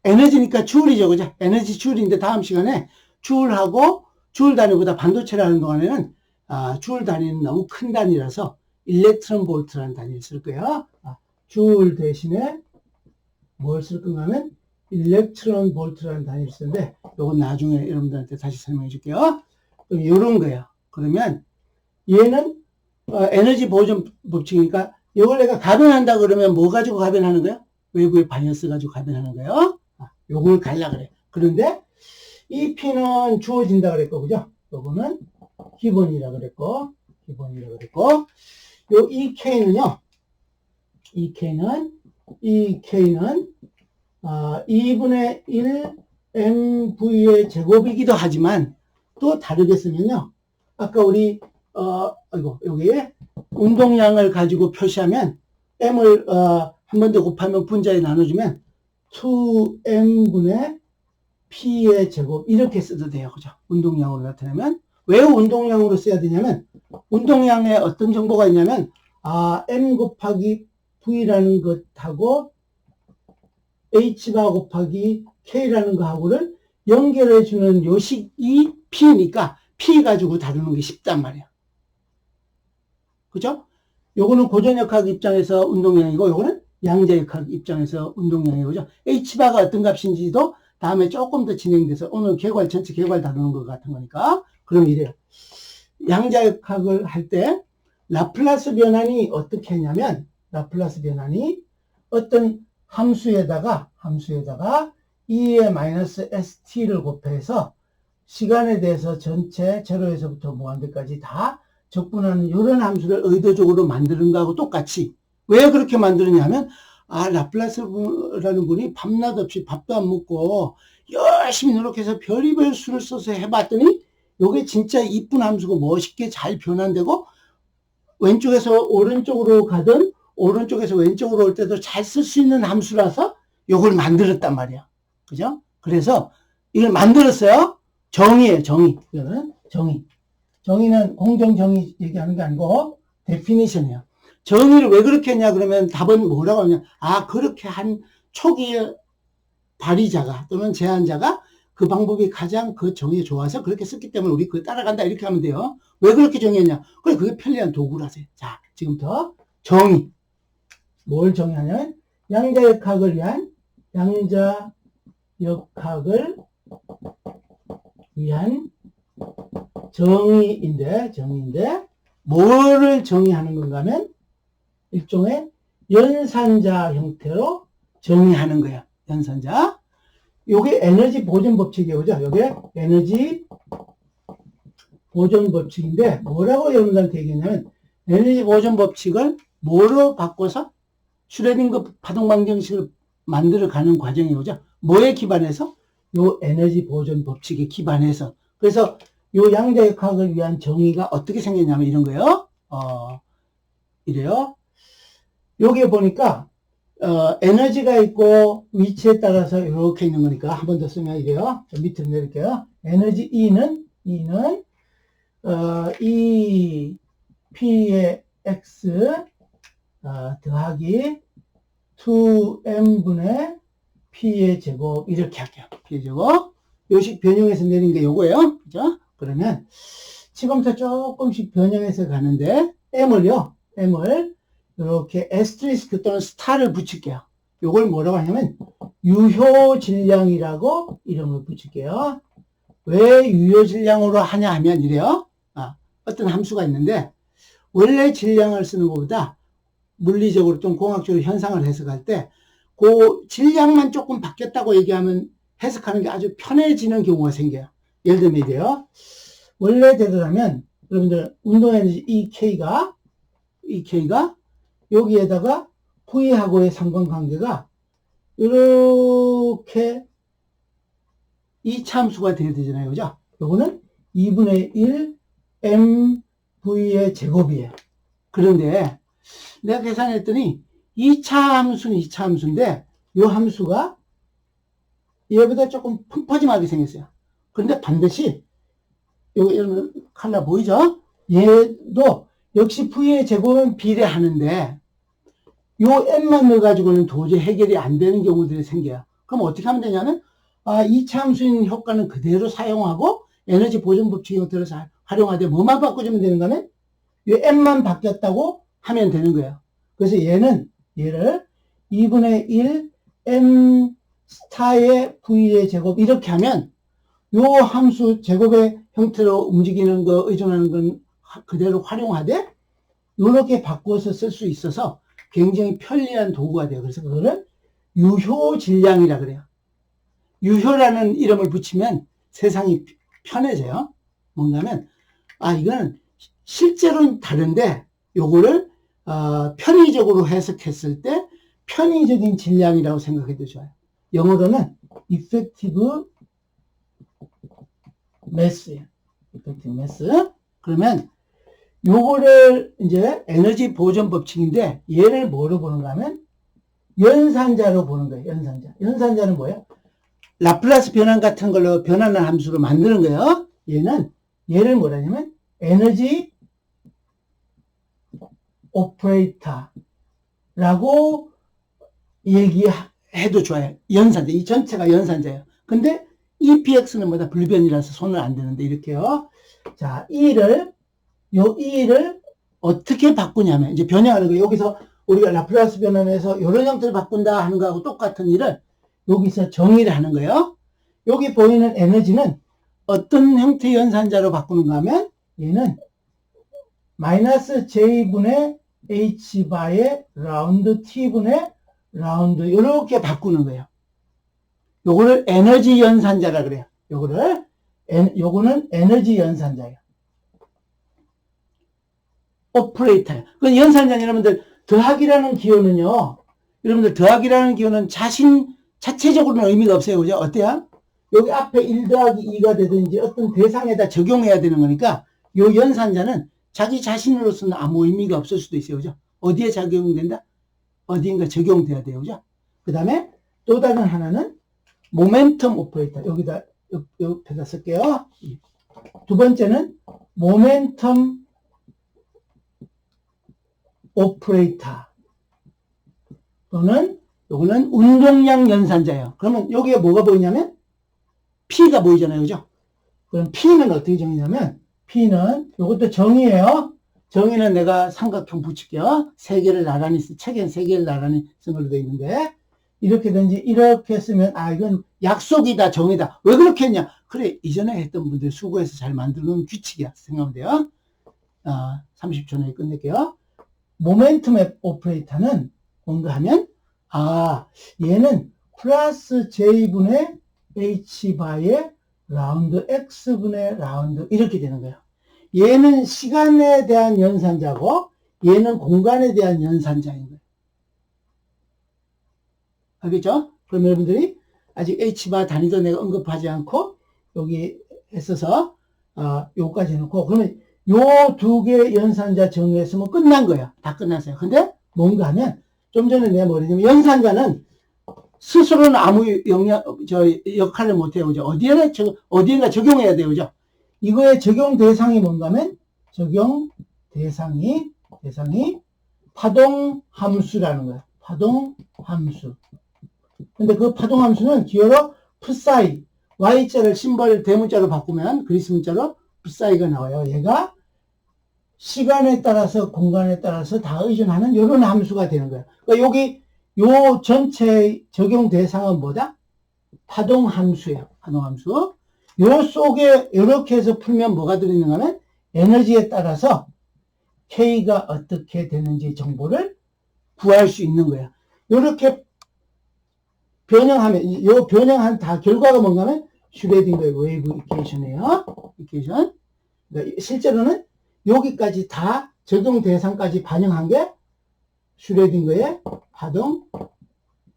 에너지니까 줄이죠, 그죠? 에너지 줄인데 다음 시간에 줄하고 줄 단위보다 반도체를 하는 동안에는 줄 단위는 너무 큰 단위라서 일렉트론 볼트라는 단위를 쓸 거예요. 줄 대신에 뭘 쓸 건가 하면 일렉트론 볼트라는 단위를 쓰는데 이건 나중에 여러분들한테 다시 설명해 줄게요. 그럼 이런 거예요. 그러면 얘는 에너지 보존 법칙이니까 이걸 내가 가변한다 그러면 뭐 가지고 가변하는 거야? 외부의 바이어스 가지고 가변하는 거예요. 요걸 갈라 그래. 그런데 이 P는 주어진다 그랬고, 그죠? 요거는 기본이라 그랬고, 요 EK는요, EK는 2분의 1 MV의 제곱이기도 하지만 또 다르게 쓰면요. 아까 우리 아이고, 여기 운동량을 가지고 표시하면 m을 한 번 더 곱하면 분자에 나눠주면 2m분의 p의 제곱 이렇게 써도 돼요. 그죠? 운동량으로 나타내면. 왜 운동량으로 써야 되냐면 운동량에 어떤 정보가 있냐면 m 곱하기 v라는 것하고 h바 곱하기 k라는 거하고를 연결해주는 요식이 p니까 p 가지고 다루는 게 쉽단 말이야. 그죠? 요거는 고전역학 입장에서 운동량이고 요거는 양자역학 입장에서 운동량이고 그죠? h바가 어떤 값인지도 다음에 조금 더 진행돼서 오늘 개괄 전체 개괄 다루는 것 같은 거니까 그럼 이래요. 양자역학을 할 때 라플라스 변환이 어떻게 했냐면 라플라스 변환이 어떤 함수에다가 e의 마이너스 st를 곱해서 시간에 대해서 전체 제로에서부터 무한대까지 다 적분하는 이런 함수를 의도적으로 만드는 거하고 똑같이 왜 그렇게 만드느냐면 라플라스라는 분이 밤낮 없이 밥도 안 먹고 열심히 노력해서 별의별 수를 써서 해봤더니 요게 진짜 이쁜 함수고 멋있게 잘 변환되고 왼쪽에서 오른쪽으로 가든 오른쪽에서 왼쪽으로 올 때도 잘 쓸 수 있는 함수라서 요걸 만들었단 말이야. 그죠? 그래서 이걸 만들었어요. 정의예요, 정의. 이거는 정의. 정의는 공정정의 얘기하는 게 아니고 데피니션이에요. 정의를 왜 그렇게 했냐 그러면 답은 뭐라고 하냐. 그렇게 한 초기에 발의자가 또는 제안자가 그 방법이 가장 그 정의에 좋아서 그렇게 썼기 때문에 우리 그거 따라간다 이렇게 하면 돼요. 왜 그렇게 정의했냐. 그래 그게 편리한 도구라서. 자, 지금부터 정의. 뭘 정의하냐면 양자역학을 위한 정의인데 뭐를 정의하는 건가 하면 일종의 연산자 형태로 정의하는 거야. 연산자. 요게 에너지 보존 법칙이에요. 그죠? 요게 에너지 보존 법칙인데 뭐라고 여러분들한테 얘기했냐면 에너지 보존 법칙을 뭐로 바꿔서 슈레딩거 파동 방정식을 만들어 가는 과정이죠. 뭐에 기반해서? 요 에너지 보존 법칙에 기반해서. 그래서 요 양자역학을 위한 정의가 어떻게 생겼냐면 이런 거예요. 이래요. 여기에 보니까 에너지가 있고 위치에 따라서 이렇게 있는 거니까 한 번 더 쓰면 이래요. 저 밑으로 내릴게요. 에너지 E는 E P의 X 더하기 2m분의 P의 제곱 이렇게 할게요. P의 제곱. 요식 변형해서 내린 게 요거예요. 그죠? 그러면 지금부터 조금씩 변형해서 가는데 M을 이렇게 에스트리스크 또는 스타를 붙일게요. 요걸 뭐라고 하냐면 유효 질량이라고 이름을 붙일게요. 왜 유효 질량으로 하냐 하면 이래요. 어떤 함수가 있는데 원래 질량을 쓰는 것보다 물리적으로 좀 공학적으로 현상을 해석할 때 그 질량만 조금 바뀌었다고 얘기하면 해석하는 게 아주 편해지는 경우가 생겨요. 예를 들면 이래요. 원래대로라면 여러분들 운동에너지 EK가 여기에다가 V하고의 상관관계가 이렇게 2차 함수가 돼야 되잖아요. 그죠? 요거는 2분의 1 MV의 제곱이에요. 그런데 내가 계산했더니 2차 함수는 2차 함수인데 요 함수가 얘보다 조금 펑퍼짐하게 생겼어요. 그런데 반드시 요거 여러분 칼라 보이죠? 얘도 역시 V의 제곱은 비례하는데 요 n만 넣어가지고는 도저히 해결이 안 되는 경우들이 생겨요. 그럼 어떻게 하면 되냐면 2차 함수인 효과는 그대로 사용하고 에너지 보존 법칙 형태로 활용하되 뭐만 바꿔주면 되는 거는 요 n만 바뀌었다고 하면 되는 거예요. 그래서 얘를 2분의 1 m 스타의 v의 제곱 이렇게 하면 요 함수 제곱의 형태로 움직이는 거 의존하는 건 그대로 활용하되 이렇게 바꿔서 쓸 수 있어서 굉장히 편리한 도구가 돼요. 그래서 그거를 유효 질량이라 그래요. 유효라는 이름을 붙이면 세상이 편해져요. 뭔가면 이거는 실제로는 다른데 요거를 편의적으로 해석했을 때 편의적인 질량이라고 생각해도 좋아요. 영어로는 effective mass예요. effective mass. 그러면 요거를 이제 에너지 보존 법칙인데 얘를 뭐로 보는가 하면 연산자로 보는 거예요. 연산자. 연산자는 뭐예요? 라플라스 변환 같은 걸로 변하는 함수로 만드는 거예요. 얘를 뭐라냐면 에너지 오퍼레이터라고 얘기해도 좋아요. 연산자. 이 전체가 연산자예요. 근데 EPX는 뭐다? 불변이라서 손을 안 대는데 이렇게요. 자, E를 어떻게 바꾸냐면 이제 변형하는 거예요. 여기서 우리가 라플라스 변환에서 이런 형태를 바꾼다 하는 거하고 똑같은 일을 여기서 정의를 하는 거예요. 여기 보이는 에너지는 어떤 형태의 연산자로 바꾸는가 하면 얘는 마이너스 J분의 H바의 라운드 T분의 라운드 이렇게 바꾸는 거예요. 요거를 에너지 연산자라 그래요. 요거는 에너지 연산자예요. 오퍼레이터예요. 그 연산자 여러분들 더하기라는 기호는요. 여러분들 더하기라는 기호는 자체적으로는 의미가 없어요. 그죠? 어때요? 여기 앞에 1 더하기 2가 되든지 어떤 대상에다 적용해야 되는 거니까 요 연산자는 자기 자신으로서는 아무 의미가 없을 수도 있어요. 그죠? 어디에 적용된다? 어디인가 적용돼야 돼요. 그죠? 그 다음에 또 다른 하나는 모멘텀 오퍼레이터. 옆에다 쓸게요. 두 번째는 모멘텀 오퍼레이터 또는 요거는 운동량 연산자예요. 그러면 여기에 뭐가 보이냐면 P가 보이잖아요. 그죠? 그럼 P는 어떻게 정의냐면 P는 요것도 정의예요. 정의는 내가 삼각형 붙일게요. 책에는 3개를 나란히 쓴 걸로 되어 있는데 이렇게든지 이렇게 쓰면 이건 약속이다 정의다. 왜 그렇게 했냐? 그래 이전에 했던 분들 수고해서 잘 만들어놓은 규칙이야 생각하면 돼요. 30초 내에 끝낼게요. 모멘텀 오퍼레이터는 뭔가 하면 얘는 플러스 J분의 H바의 라운드 X분의 라운드 이렇게 되는 거예요. 얘는 시간에 대한 연산자고 얘는 공간에 대한 연산자인 거예요. 알겠죠? 그럼 여러분들이 아직 H바 단위도 내가 언급하지 않고 여기 했어서 요까지 해놓고 그러면 요 두 개 연산자 정의했으면 끝난 거예요. 다 끝났어요. 근데 뭔가 하면 좀 전에 내가 뭐랬냐면 연산자는 스스로는 아무 역할을 못해요. 그죠? 어디에나 적용해야 돼요. 그죠? 이거의 적용 대상이 뭔가 하면 적용 대상이 파동 함수라는 거예요. 파동 함수. 근데 그 파동 함수는 기어로 psi, y자를 심벌 대문자로 바꾸면 그리스 문자로 psi가 나와요. 얘가 시간에 따라서 공간에 따라서 다 의존하는 이런 함수가 되는 거예요. 그러니까 여기 요 전체 적용 대상은 뭐다? 파동 함수예요. 파동 함수. 요 속에 이렇게 해서 풀면 뭐가 들어있는가 하면 에너지에 따라서 K가 어떻게 되는지 정보를 구할 수 있는 거예요. 이렇게 변형하면 요 변형한 다 결과가 뭔가 하면 슈레딩거의 웨이브 이퀘이션이에요. 이퀘이션. 그러니까 실제로는 여기까지 다 적용 대상까지 반영한 게 슈레딩거의 파동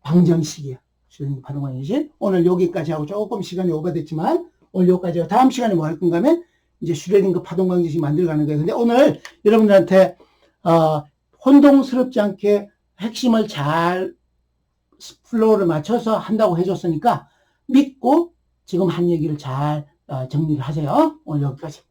방정식이에요. 슈레딩거 파동 방정식. 오늘 여기까지 하고 조금 시간이 오버됐지만 오늘 여기까지 하고 다음 시간에 뭐 할 건가 하면 이제 슈레딩거 파동 방정식 만들어가는 거예요. 근데 오늘 여러분들한테 혼동스럽지 않게 핵심을 잘 플로우를 맞춰서 한다고 해줬으니까 믿고 지금 한 얘기를 잘 정리를 하세요. 오늘 여기까지.